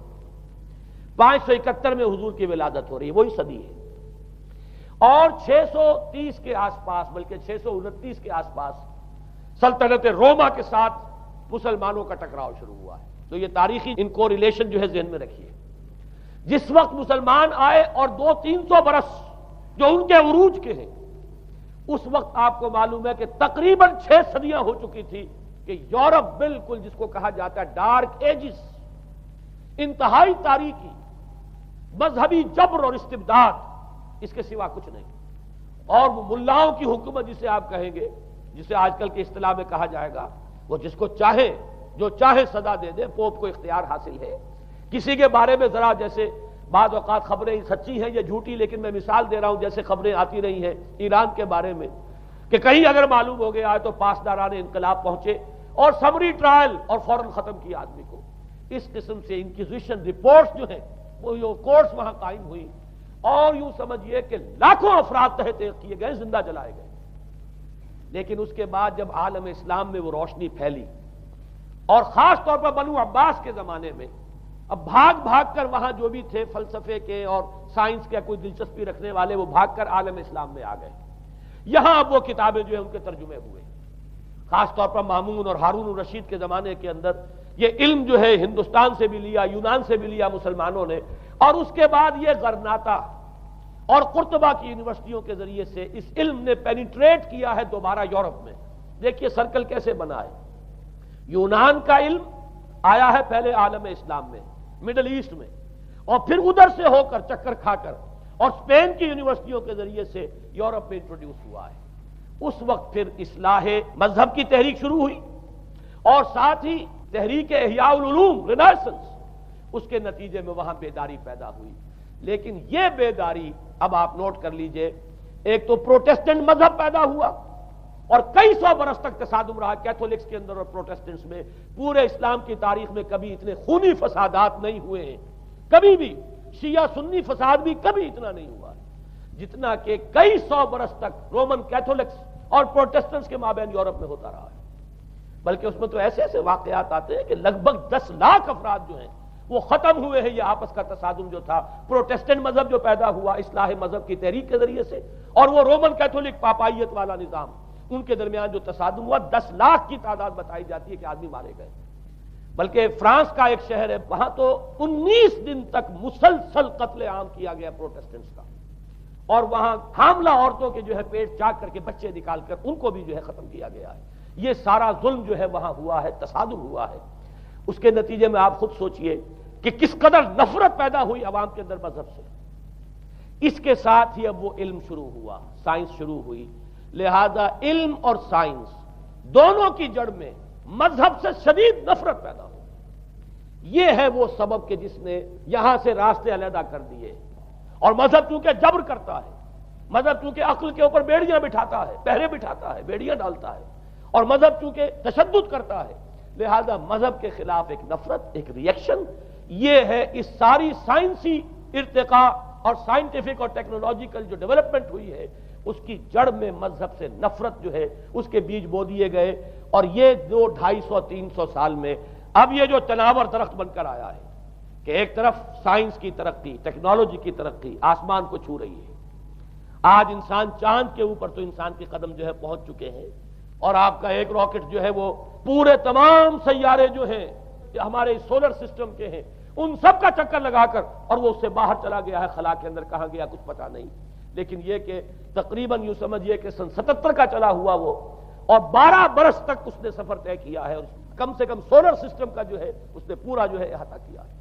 A: 571 میں حضور کی ولادت ہو رہی ہے، وہی صدی ہے. اور 630 کے آس پاس، بلکہ 629 کے آس پاس سلطنت روما کے ساتھ مسلمانوں کا ٹکراؤ شروع ہوا ہے. تو یہ تاریخی ان کو ریلیشن جو ہے ذہن میں رکھیے. جس وقت مسلمان آئے اور 200-300 برس جو ان کے عروج کے ہیں، اس وقت آپ کو معلوم ہے کہ تقریباً 6 صدیاں ہو چکی تھی کہ یورپ بالکل جس کو کہا جاتا ہے ڈارک ایجز، انتہائی تاریکی، مذہبی جبر اور استبداد، اس کے سوا کچھ نہیں. اور وہ ملاؤں کی حکومت جسے آپ کہیں گے، جسے آج کل کی اصطلاح میں کہا جائے گا، وہ جس کو چاہے جو چاہے سزا دے دے. پوپ کو اختیار حاصل ہے. کسی کے بارے میں ذرا جیسے بعض اوقات خبریں سچی ہیں یا جھوٹی، لیکن میں مثال دے رہا ہوں جیسے خبریں آتی رہی ہیں ایران کے بارے میں کہ کہیں اگر معلوم ہو گیا ہے تو پاسداران انقلاب پہنچے اور سمری ٹرائل اور فوراً ختم کیا آدمی کو. اس قسم سے انکوزیشن رپورٹس جو ہیں وہ کورٹس وہاں قائم ہوئی اور یوں سمجھیے کہ لاکھوں افراد تحت کیے گئے، زندہ جلائے گئے. لیکن اس کے بعد جب عالم اسلام میں وہ روشنی پھیلی اور خاص طور پر بنو عباس کے زمانے میں، اب بھاگ بھاگ کر وہاں جو بھی تھے فلسفے کے اور سائنس کے کوئی دلچسپی رکھنے والے، وہ بھاگ کر عالم اسلام میں آ گئے. یہاں اب وہ کتابیں جو ہیں ان کے ترجمے ہوئے، خاص طور پر مامون اور ہارون الرشید کے زمانے کے اندر یہ علم جو ہے ہندوستان سے بھی لیا، یونان سے بھی لیا مسلمانوں نے، اور اس کے بعد یہ غرناطہ اور قرطبہ کی یونیورسٹیوں کے ذریعے سے اس علم نے پینیٹریٹ کیا ہے دوبارہ یورپ میں. دیکھیے سرکل کیسے بنا ہے. یونان کا علم آیا ہے پہلے عالم اسلام میں، مڈل ایسٹ میں، اور پھر ادھر سے ہو کر چکر کھا کر اور اسپین کی یونیورسٹیوں کے ذریعے سے یورپ میں انٹروڈیوس ہوا ہے. اس وقت پھر اصلاح مذہب کی تحریک شروع ہوئی اور ساتھ ہی تحریک احیاء العلوم رینیسنس، اس کے نتیجے میں وہاں بیداری پیدا ہوئی. لیکن یہ بیداری اب آپ نوٹ کر لیجئے، ایک تو پروٹیسٹنٹ مذہب پیدا ہوا اور کئی سو برس تک تصادم رہا کیتھولکس کے اندر اور پروٹیسٹنٹس میں. پورے اسلام کی تاریخ میں کبھی اتنے خونی فسادات نہیں ہوئے ہیں، کبھی بھی شیعہ سنی فساد بھی کبھی اتنا نہیں ہوا جتنا کہ کئی سو برس تک رومن کیتھولکس اور پروٹیسٹنٹس کے مابین یورپ میں ہوتا رہا ہے. بلکہ اس میں تو ایسے ایسے واقعات آتے ہیں کہ لگ بھگ 10 لاکھ افراد جو ہیں وہ ختم ہوئے ہیں. یہ آپس کا تصادم جو تھا، پروٹیسٹنٹ مذہب جو پیدا ہوا اصلاح مذہب کی تحریک کے ذریعے سے، اور وہ رومن کیتھولک پاپائیت والا نظام، ان کے درمیان جو تصادم ہوا 10 لاکھ کی تعداد بتائی جاتی ہے کہ آدمی مارے گئے. بلکہ فرانس کا ایک شہر ہے، وہاں تو 19 دن تک مسلسل قتل عام کیا گیا پروٹیسٹنٹس کا، اور وہاں حاملہ عورتوں کے جو ہے پیٹ چاک کر کے بچے نکال کر ان کو بھی جو ہے ختم کیا گیا ہے. یہ سارا ظلم جو ہے وہاں ہوا ہے، تصادم ہوا ہے. اس کے نتیجے میں آپ خود سوچئے کہ کس قدر نفرت پیدا ہوئی عوام کے اندر مذہب سے. اس کے ساتھ ہی اب وہ علم شروع ہوا، سائنس شروع ہوئی. لہذا علم اور سائنس دونوں کی جڑ میں مذہب سے شدید نفرت پیدا ہو. یہ ہے وہ سبب کہ جس نے یہاں سے راستے علیحدہ کر دیے. اور مذہب چونکہ جبر کرتا ہے، مذہب چونکہ عقل کے اوپر بیڑیاں بٹھاتا ہے، پہرے بٹھاتا ہے، بیڑیاں ڈالتا ہے، اور مذہب چونکہ تشدد کرتا ہے، لہذا مذہب کے خلاف ایک نفرت، ایک ریئیکشن. یہ ہے اس ساری سائنسی ارتقاء اور سائنٹیفک اور ٹیکنالوجیکل جو ڈیولپمنٹ ہوئی ہے اس کی جڑ میں مذہب سے نفرت جو ہے اس کے بیج بو دیے گئے. اور یہ 200-250-300 سال میں اب یہ جو تناور درخت بن کر آیا ہے کہ ایک طرف سائنس کی ترقی، ٹیکنالوجی کی ترقی آسمان کو چھو رہی ہے. آج انسان چاند کے اوپر تو انسان کے قدم جو ہے پہنچ چکے ہیں، اور آپ کا ایک راکٹ جو ہے وہ پورے تمام سیارے جو ہیں کہ ہمارے سولر سسٹم کے ہیں ان سب کا چکر لگا کر اور وہ اس سے باہر چلا گیا ہے. خلا کے اندر کہاں گیا کچھ پتہ نہیں. لیکن یہ کہ تقریباً یوں سمجھیے کہ سن 77 کا چلا ہوا وہ، اور 12 برس تک اس نے سفر طے کیا ہے، اور کم سے کم سولر سسٹم کا جو ہے اس نے پورا جو ہے احاطہ کیا ہے.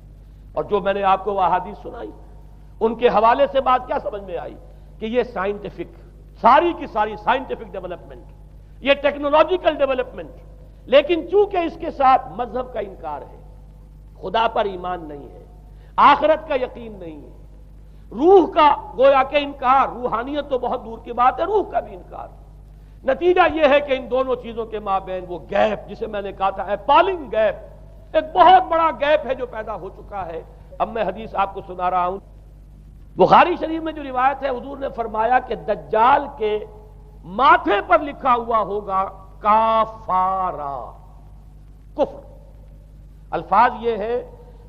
A: اور جو میں نے آپ کو وہ احادیث سنائی ان کے حوالے سے بات کیا سمجھ میں آئی کہ یہ سائنٹیفک، ساری کی ساری سائنٹیفک ڈیولپمنٹ، یہ ٹیکنالوجیکل ڈیولپمنٹ، لیکن چونکہ اس کے ساتھ مذہب کا انکار ہے، خدا پر ایمان نہیں ہے، آخرت کا یقین نہیں ہے، روح کا گویا کہ انکار، روحانیت تو بہت دور کی بات ہے، روح کا بھی انکار. نتیجہ یہ ہے کہ ان دونوں چیزوں کے مابین وہ گیپ جسے میں نے کہا تھا ایپالنگ گیپ، ایک بہت بڑا گیپ ہے جو پیدا ہو چکا ہے. اب میں حدیث آپ کو سنا رہا ہوں. بخاری شریف میں جو روایت ہے حضور نے فرمایا کہ دجال کے ماتھے پر لکھا ہوا ہوگا کافارا، کفر. الفاظ یہ ہے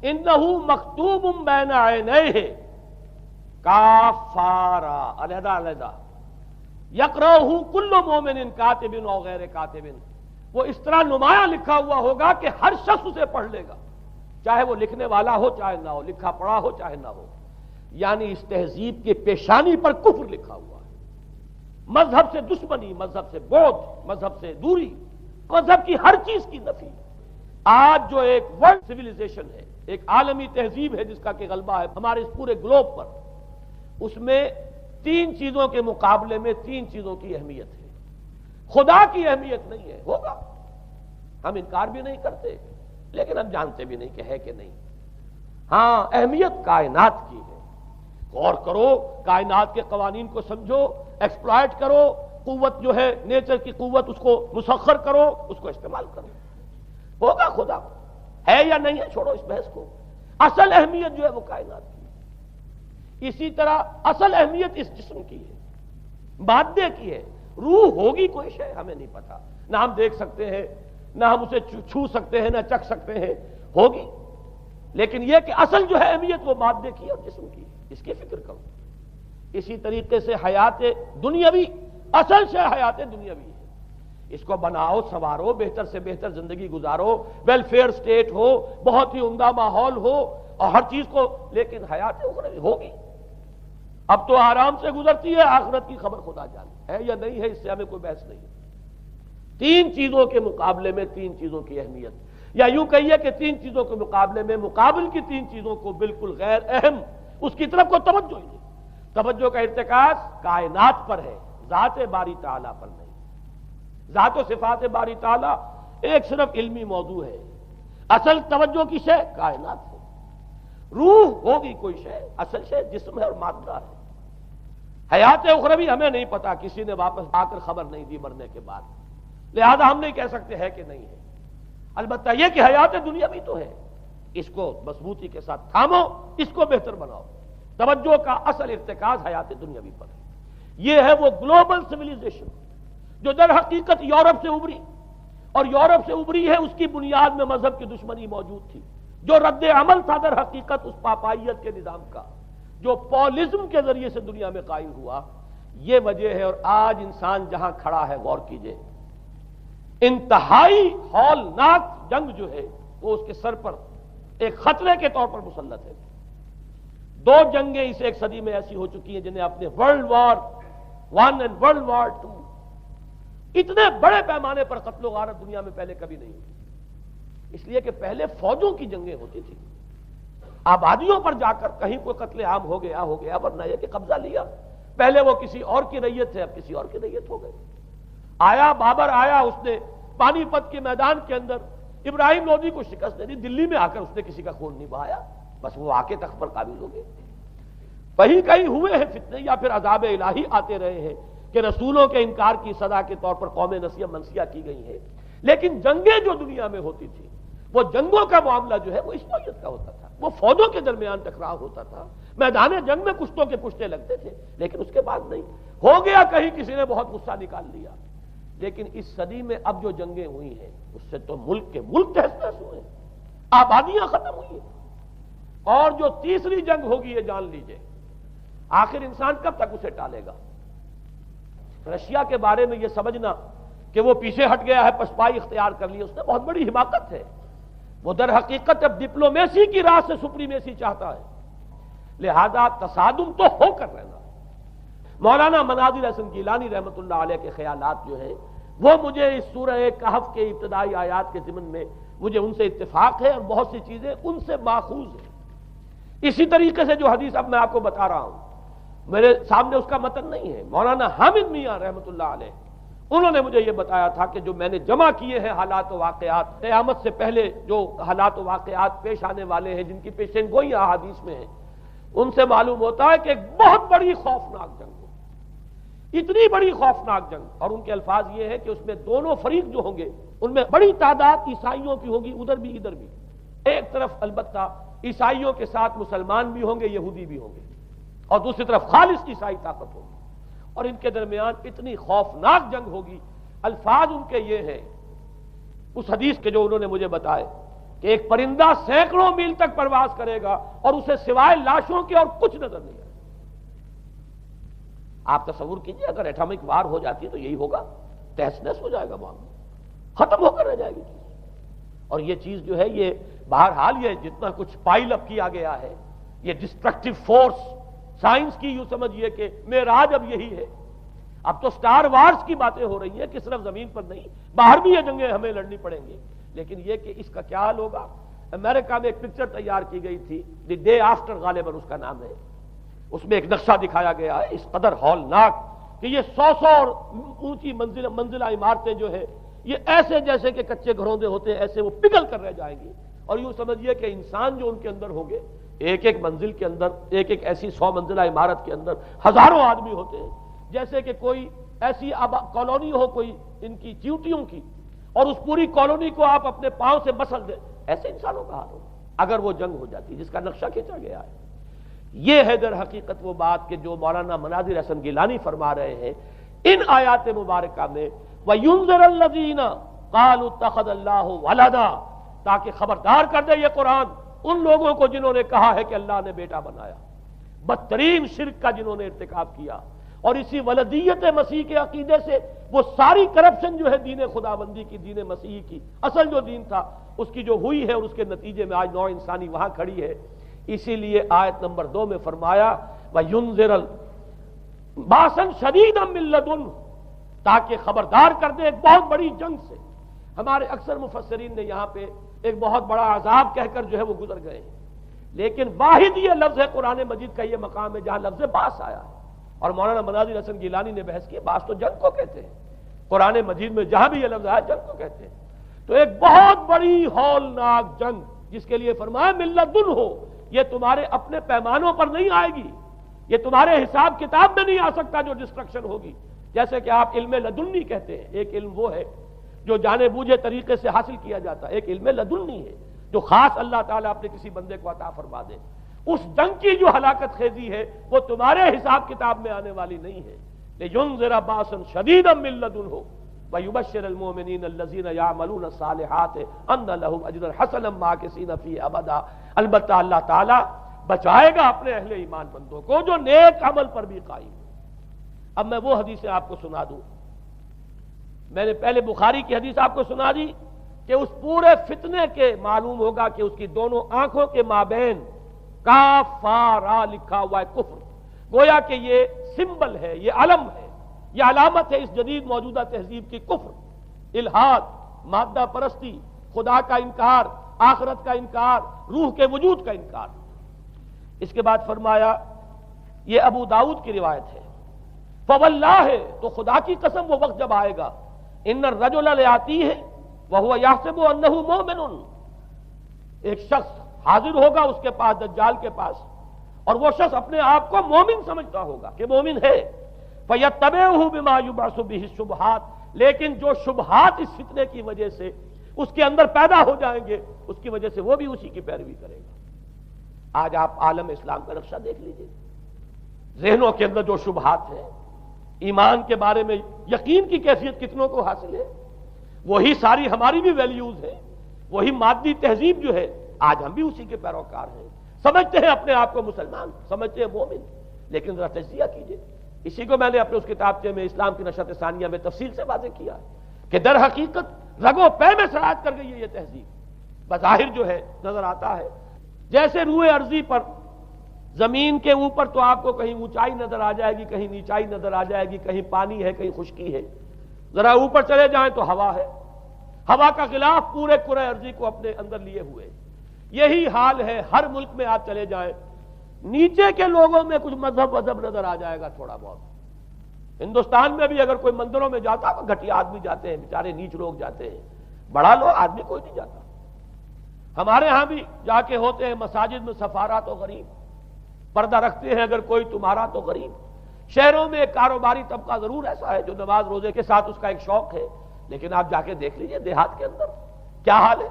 A: انہو مکتوب بین عینیہ کافارا، علیحدہ علیحدہ، یقرأہ کل مومن کاتب او غیر کاتب. وہ اس طرح نمایاں لکھا ہوا ہوگا کہ ہر شخص اسے پڑھ لے گا، چاہے وہ لکھنے والا ہو چاہے نہ ہو، لکھا پڑھا ہو چاہے نہ ہو. یعنی اس تہذیب کی پیشانی پر کفر لکھا ہوا ہے. مذہب سے دشمنی، مذہب سے بودھ، مذہب سے دوری، مذہب کی ہر چیز کی نفی. آج جو ایک ورلڈ سیویلائزیشن ہے، ایک عالمی تہذیب ہے جس کا کہ غلبہ ہے ہمارے اس پورے گلوب پر، اس میں 3 چیزوں کے مقابلے میں 3 چیزوں کی اہمیت ہے. خدا کی اہمیت نہیں ہے، ہوگا، ہم انکار بھی نہیں کرتے لیکن ہم جانتے بھی نہیں کہ ہے کہ نہیں. ہاں اہمیت کائنات کی ہے، غور کرو، کائنات کے قوانین کو سمجھو، ایکسپلائٹ کرو، قوت جو ہے نیچر کی قوت اس کو مسخر کرو، اس کو استعمال کرو، ہوگا خدا ہے یا نہیں ہے، چھوڑو اس بحث کو۔ اصل اہمیت جو ہے وہ کائنات کی ہے۔ اسی طرح اصل اہمیت اس جسم کی ہے، مادے کی ہے۔ روح ہوگی کوئی شے ہمیں نہیں پتا، نہ ہم دیکھ سکتے ہیں، نہ ہم اسے چھو سکتے ہیں، نہ چکھ سکتے ہیں، ہوگی، لیکن یہ کہ اصل جو ہے اہمیت وہ مادے کی اور جسم کی ہے، اس کی فکر کرو۔ اسی طریقے سے حیات دنیاوی، اصل شے حیات دنیاوی ہے، اس کو بناؤ، سنوارو، بہتر سے بہتر زندگی گزارو، ویلفیئر سٹیٹ ہو، بہت ہی عمدہ ماحول ہو اور ہر چیز کو، لیکن حیات اخروی ہوگی۔ اب تو آرام سے گزرتی ہے، آخرت کی خبر خدا جانے ہے یا نہیں ہے، اس سے ہمیں کوئی بحث نہیں ہے۔ تین چیزوں کے مقابلے میں تین چیزوں کی اہمیت، یا یوں کہیے کہ تین چیزوں کے مقابلے میں مقابل کی تین چیزوں کو بالکل غیر اہم، اس کی طرف کوئی توجہ ہی نہیں۔ توجہ کا ارتکاز کائنات پر ہے، ذات باری تعالیٰ پر نہیں۔ ذات و صفات باری تعالیٰ ایک صرف علمی موضوع ہے، اصل توجہ کی شے کائنات ہے۔ روح ہوگی کوئی شے، اصل شے جسم ہے اور مادہ ہے۔ حیات اخروی ہمیں نہیں پتا، کسی نے واپس آ کر خبر نہیں دی مرنے کے بعد، لہذا ہم نہیں کہہ سکتے ہے کہ نہیں ہے۔ البتہ یہ کہ حیات دنیا بھی تو ہے، اس کو مضبوطی کے ساتھ تھامو، اس کو بہتر بناؤ۔ توجہ کا اصل ارتکاز حیات دنیاوی پر ہے۔ یہ ہے وہ گلوبل سویلائزیشن جو در حقیقت یورپ سے ابھری، اور یورپ سے ابھری ہے، اس کی بنیاد میں مذہب کی دشمنی موجود تھی۔ جو رد عمل تھا در حقیقت اس پاپائیت کے نظام کا، جو پولزم کے ذریعے سے دنیا میں قائم ہوا، یہ وجہ ہے۔ اور آج انسان جہاں کھڑا ہے، غور کیجئے، انتہائی ہولناک جنگ جو ہے وہ اس کے سر پر ایک خطرے کے طور پر مسلط ہے۔ دو جنگیں اس ایک صدی میں ایسی ہو چکی ہیں جنہیں اپنے ورلڈ وار 1 اور ورلڈ وار 2 اتنے بڑے پیمانے پر قتل و غارت دنیا میں پہلے کبھی نہیں ہوئی، اس لیے کہ پہلے فوجوں کی جنگیں ہوتی تھی، آبادیوں پر جا کر کہیں کوئی قتل عام ہو گیا ورنہ یہ کہ قبضہ لیا، پہلے وہ کسی اور کی ریت ہے، اب کسی اور کی ریت ہو گئی۔ آیا بابر آیا، اس نے پانی پت کے میدان کے اندر ابراہیم لودھی کو شکست دے دی، دلی میں آ کر اس نے کسی کا خون نہیں بہایا، بس وہ آ کے تخت پر قابض ہو گئے۔ کہیں کہیں ہوئے ہیں فتنے، یا پھر عذاب الہی آتے رہے ہیں کہ رسولوں کے انکار کی سزا کے طور پر قوم نسیہ منسیہ کی گئی ہے، لیکن جنگیں جو دنیا میں ہوتی تھی، وہ جنگوں کا معاملہ جو ہے وہ اس نوعیت کا ہوتا تھا، وہ فوجوں کے درمیان ٹکراؤ ہوتا تھا، میدان جنگ میں کشتوں کے پشتے لگتے تھے، لیکن اس کے بعد نہیں ہو گیا، کہیں کسی نے بہت غصہ نکال لیا۔ لیکن اس صدی میں اب جو جنگیں ہوئی ہیں اس سے تو ملک کے ملک تہس نہس ہوئے، آبادیاں ختم ہوئی ہیں، اور جو تیسری جنگ ہوگی یہ جان لیجئے، آخر انسان کب تک اسے ٹالے گا؟ رشیا کے بارے میں یہ سمجھنا کہ وہ پیچھے ہٹ گیا ہے، پسپائی اختیار کر لی، اس نے بہت بڑی حماقت ہے۔ وہ در حقیقت اب ڈپلومیسی کی راہ سے سپریمیسی چاہتا ہے، لہذا تصادم تو ہو کر رہنا۔ مولانا مناظر حسن گیلانی رحمۃ اللہ علیہ کے خیالات جو ہیں وہ مجھے اس سورہ کہف کے ابتدائی آیات کے ضمن میں مجھے ان سے اتفاق ہے، اور بہت سی چیزیں ان سے ماخوذ ہیں۔ اسی طریقے سے جو حدیث اب میں آپ کو بتا رہا ہوں، میرے سامنے اس کا متن نہیں ہے، مولانا حامد میاں رحمۃ اللہ علیہ انہوں نے مجھے یہ بتایا تھا کہ جو میں نے جمع کیے ہیں حالات و واقعات، قیامت سے پہلے جو حالات و واقعات پیش آنے والے ہیں، جن کی پیشین گوئی احادیث میں ہیں، ان سے معلوم ہوتا ہے کہ ایک بہت بڑی خوفناک جنگ، اتنی بڑی خوفناک جنگ، اور ان کے الفاظ یہ ہے کہ اس میں دونوں فریق جو ہوں گے ان میں بڑی تعداد عیسائیوں کی ہوگی، ادھر بھی ادھر بھی، ایک طرف البتہ عیسائیوں کے ساتھ مسلمان بھی ہوں گے، یہودی بھی ہوں گے، اور دوسری طرف خالص عیسائی طاقت ہوگی، اور ان کے درمیان اتنی خوفناک جنگ ہوگی۔ الفاظ ان کے یہ ہیں اس حدیث کے جو انہوں نے مجھے بتائے کہ ایک پرندہ سینکڑوں میل تک پرواز کرے گا اور اسے سوائے لاشوں کے اور کچھ نظر نہیں آئے۔ آپ تصور کیجئے اگر ایٹامک وار ہو جاتی تو یہی ہوگا، تہس نہس ہو جائے گا، معاملہ ختم ہو کر رہ جائے گی چیز۔ اور یہ چیز جو ہے یہ بہرحال یہ جتنا کچھ پائل اپ کیا گیا ہے، یہ ڈسٹرکٹیو فورس، سائنس کی یوں سمجھیے کہ معراج اب یہی ہے۔ اب تو سٹار وارز کی باتیں ہو رہی ہیں کہ صرف زمین پر نہیں، باہر بھی یہ جنگیں ہمیں لڑنی پڑیں گی، لیکن یہ کہ اس کا کیا حال ہوگا۔ امریکہ میں ایک پکچر تیار کی گئی تھی، دی ڈے آفٹر غالباً اس کا نام ہے، اس میں ایک نقشہ دکھایا گیا ہے اس قدر ہولناک کہ یہ 100 اور اونچی منزلہ عمارتیں جو ہے یہ ایسے جیسے کہ کچے گھروں میں ہوتے ہیں، ایسے وہ پگھل کر رہ جائیں گی، اور یوں سمجھیے کہ انسان جو ان کے اندر ہوں گے، ایک ایک منزل کے اندر، ایک ایک ایسی 100 منزلہ عمارت کے اندر ہزاروں آدمی ہوتے ہیں، جیسے کہ کوئی ایسی کالونی ہو کوئی ان کی چیونٹیوں کی، اور اس پوری کالونی کو آپ اپنے پاؤں سے مسل دیں، ایسے انسانوں کا حال ہوگا اگر وہ جنگ ہو جاتی جس کا نقشہ کھینچا گیا ہے۔ یہ ہے در حقیقت وہ بات کہ جو مولانا مناظر حسن گیلانی فرما رہے ہیں ان آیات مبارکہ میں، وَيُنذِرَ الَّذِينَ قَالُوا اتَّخَذَ اللَّهُ وَلَدًا، تاکہ خبردار کر دے یہ قرآن ان لوگوں کو جنہوں نے کہا ہے کہ اللہ نے بیٹا بنایا، بدترین شرک کا جنہوں نے ارتکاب کیا، اور اسی ولدیت مسیح کے عقیدے سے وہ ساری کرپشن جو ہے دین خداوندی کی، دین مسیحی کی اصل جو دین تھا اس کی جو ہوئی ہے، اور اس کے نتیجے میں آج نوع انسانی وہاں کھڑی ہے۔ اسی لیے آیت نمبر 2 میں فرمایا وَيُنذِرَ بَأْسًا شَدِيدًا مِّن لَّدُنْهُ، تاکہ خبردار کر دے ایک بہت بڑی جنگ سے۔ ہمارے اکثر مفسرین نے یہاں پہ ایک بہت بڑا عذاب کہہ کر جو ہے وہ گزر گئے ہیں، لیکن واحد یہ لفظ ہے قرآن مجید کا یہ مقام ہے جہاں لفظ باس آیا ہے، اور مولانا مناظر حسن گیلانی نے بحث کی باس تو جنگ کو کہتے ہیں، قرآن مجید میں جہاں بھی یہ لفظ آیا جنگ کو کہتے ہیں۔ تو ایک بہت بڑی ہولناک جنگ جس کے لیے فرمایا من لدنہ، یہ تمہارے اپنے پیمانوں پر نہیں آئے گی، یہ تمہارے حساب کتاب میں نہیں آ سکتا جو ڈسٹرکشن ہوگی، جیسے کہ آپ علم لدنی کہتے ہیں۔ ایک علم وہ ہے جو جانے بوجھے طریقے سے حاصل کیا جاتا ہے، ایک علم لدنی ہے جو خاص اللہ تعالیٰ اپنے کسی بندے کو عطا فرما دے۔ اس جنگ کی جو ہلاکت خیزی ہے وہ تمہارے حساب کتاب میں آنے والی نہیں ہے۔ لِيُنذِرَ بَأْسًا شَدِيدًا مِّن لَّدُنْهُ وَيُبَشِّرَ الْمُؤْمِنِينَ الَّذِينَ يَعْمَلُونَ الصَّالِحَاتِ أَنَّ لَهُمْ أَجْرًا حَسَنًا مَّاكِثِينَ فِيهِ أَبَدًا۔ البتہ اللہ تعالیٰ بچائے گا اپنے اہل ایمان بندوں کو جو نیک عمل پر بھی قائم۔ اب میں وہ حدیثیں آپ کو سنا دوں، میں نے پہلے بخاری کی حدیث آپ کو سنا دی کہ اس پورے فتنے کے معلوم ہوگا کہ اس کی دونوں آنکھوں کے مابین کافارا لکھا ہوا ہے کفر، گویا کہ یہ سمبل ہے، یہ علم ہے، یہ علامت ہے اس جدید موجودہ تہذیب کی کفر، الحاد، مادہ پرستی، خدا کا انکار، آخرت کا انکار، روح کے وجود کا انکار۔ اس کے بعد فرمایا، یہ ابو داؤد کی روایت ہے، فواللہ، تو خدا کی قسم وہ وقت جب آئے گا، ان الرجل لیاتیہ وہو یحسب انہ مومن، ایک شخص حاضر ہوگا اس کے پاس، دجال کے پاس، اور وہ شخص اپنے آپ کو مومن سمجھتا ہوگا کہ مومن ہے، فیتبعہ بما یبعث بہ الشبہات، لیکن جو شبہات اس فتنے کی وجہ سے اس کے اندر پیدا ہو جائیں گے اس کی وجہ سے وہ بھی اسی کی پیروی کرے گا۔ آج آپ عالم اسلام کا نقشہ دیکھ لیجئے، ذہنوں کے اندر جو شبہات ہیں، ایمان کے بارے میں یقین کی کیفیت کتنوں کو حاصل ہے، وہی ساری ہماری بھی ویلیوز ہیں، وہی مادی تہذیب جو ہے، آج ہم بھی اسی کے پیروکار ہیں، سمجھتے ہیں اپنے آپ کو مسلمان، سمجھتے ہیں مومن، لیکن ذرا تجزیہ کیجئے۔ اسی کو میں نے اپنے اس کتابچے میں اسلام کی نشأت ثانیہ میں تفصیل سے واضح کیا کہ در حقیقت رگوں پے میں سرایت کر گئی ہے یہ تہذیب، بظاہر جو ہے نظر آتا ہے جیسے روئے ارضی پر، زمین کے اوپر تو آپ کو کہیں اونچائی نظر آ جائے گی، کہیں نیچائی نظر آ جائے گی، کہیں پانی ہے، کہیں خشکی ہے، ذرا اوپر چلے جائیں تو ہوا ہے، ہوا کا غلاف پورے کرۂ ارضی کو اپنے اندر لیے ہوئے۔ یہی حال ہے ہر ملک میں آپ چلے جائیں، نیچے کے لوگوں میں کچھ مذہب نظر آ جائے گا تھوڑا بہت۔ ہندوستان میں بھی اگر کوئی مندروں میں جاتا تو گھٹیا آدمی جاتے ہیں، بیچارے نیچ لوگ جاتے ہیں، بڑا لوگ آدمی کوئی نہیں جاتا۔ ہمارے ہاں بھی جا کے ہوتے ہیں مساجد میں سفارا تو غریب، پردہ رکھتے ہیں اگر کوئی تمہارا تو غریب۔ شہروں میں ایک کاروباری طبقہ ضرور ایسا ہے جو نماز روزے کے ساتھ اس کا ایک شوق ہے، لیکن آپ جا کے دیکھ لیجئے دیہات کے اندر کیا حال ہے۔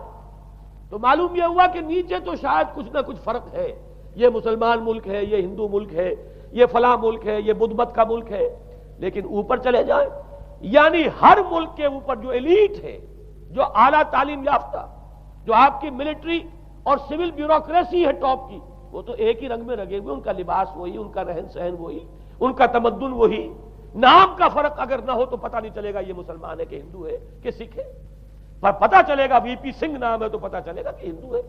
A: تو معلوم یہ ہوا کہ نیچے تو شاید کچھ نہ کچھ فرق ہے، یہ مسلمان ملک ہے، یہ ہندو ملک ہے، یہ فلاں ملک ہے، یہ بدھ مت کا ملک ہے، لیکن اوپر چلے جائیں یعنی ہر ملک کے اوپر جو ایلیٹ ہے، جو اعلیٰ تعلیم یافتہ، جو آپ کی ملٹری اور سول بیوروکریسی ہے ٹاپ کی، وہ تو ایک ہی رنگ میں رگے ہوئے، ان کا لباس وہی، ان کا رہن سہن وہی، ان کا تمدن وہی، نام کا فرق اگر نہ ہو تو پتہ نہیں چلے گا یہ مسلمان ہے کہ ہندو ہے کہ سکھ ہے، پر پتہ چلے گا وی پی سنگھ نام ہے تو پتہ چلے گا کہ ہندو ہے،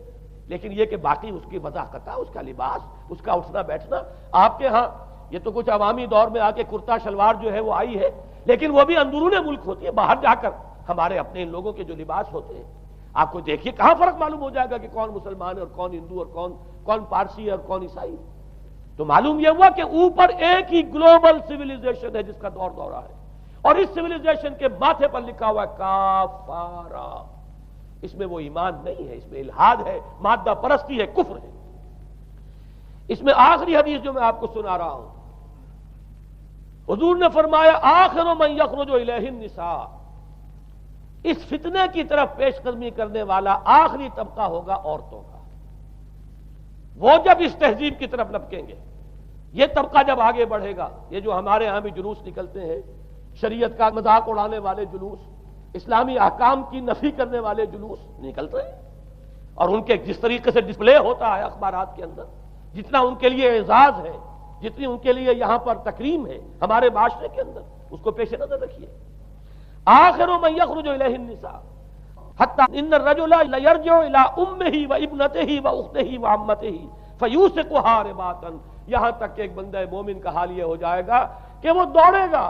A: لیکن یہ کہ باقی اس کی وضاحت، اس کا لباس، اس کا اٹھنا بیٹھنا، آپ کے ہاں یہ تو کچھ عوامی دور میں آ کے کرتا شلوار جو ہے وہ آئی ہے، لیکن وہ بھی اندرون ملک ہوتی ہے، باہر جا کر ہمارے اپنے ان لوگوں کے جو لباس ہوتے ہیں آپ کو دیکھیے کہاں فرق معلوم ہو جائے گا کہ کون مسلمان ہے اور کون ہندو اور کون پارسی ہے اور کون عیسائی۔ تو معلوم یہ ہوا کہ اوپر ایک ہی گلوبل سویلائزیشن ہے جس کا دور دورہ ہے، اور اس سویلائزیشن کے ماتھے پر لکھا ہوا ہے کافارا، اس میں وہ ایمان نہیں ہے، اس میں الحاد ہے، مادہ پرستی ہے، کفر ہے۔ اس میں آخری حدیث جو میں آپ کو سنا رہا ہوں، حضور نے فرمایا آخر من یخرج الیہ النساء، اس فتنے کی طرف پیش قدمی کرنے والا آخری طبقہ ہوگا عورتوں کا۔ وہ جب اس تہذیب کی طرف لپکیں گے، یہ طبقہ جب آگے بڑھے گا، یہ جو ہمارے ہاں بھی جلوس نکلتے ہیں، شریعت کا مذاق اڑانے والے جلوس، اسلامی احکام کی نفی کرنے والے جلوس نکلتے ہیں، اور ان کے جس طریقے سے ڈسپلے ہوتا ہے اخبارات کے اندر، جتنا ان کے لیے اعزاز ہے، جتنی ان کے لیے یہاں پر تکریم ہے ہمارے معاشرے کے اندر، اس کو پیش نظر رکھیے۔ آخر من یخرج الیہ النساء حتی ان الرجل لیرجع الی امہ و ابنتہ و اختہ و عمتہ فیوثقها رباطا، یہاں تک کہ ایک بندہ مومن کا حال یہ ہو جائے گا کہ وہ دوڑے گا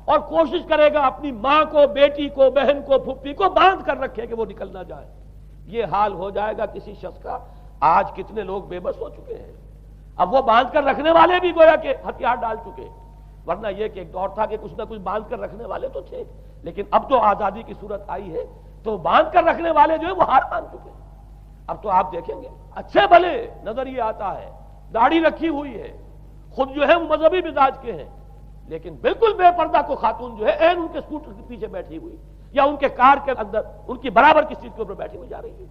A: اور کوشش کرے گا اپنی ماں کو، بیٹی کو، بہن کو، پھپھی کو باندھ کر رکھے کہ وہ نکل نہ جائے۔ یہ حال ہو جائے گا کسی شخص کا۔ آج کتنے لوگ بے بس ہو چکے ہیں، اب وہ باندھ کر رکھنے والے بھی گویا کہ ہتھیار ڈال چکے، ورنہ یہ کہ ایک دور تھا کہ کچھ نہ کچھ باندھ کر رکھنے والے تو تھے، لیکن اب تو آزادی کی صورت آئی ہے تو باندھ کر رکھنے والے جو ہے وہ ہار مان چکے۔ اب تو آپ دیکھیں گے اچھے بھلے نظر یہ آتا ہے، داڑھی رکھی ہوئی ہے، خود جو ہے وہ مذہبی مزاج کے ہیں، لیکن بالکل بے پردہ کو خاتون جو ہے این ان کے اسکوٹر کے پیچھے بیٹھی ہوئی یا ان کے کار کے اندر ان کی برابر کی سیٹ کے اوپر بیٹھی ہوئی جا رہی ہے۔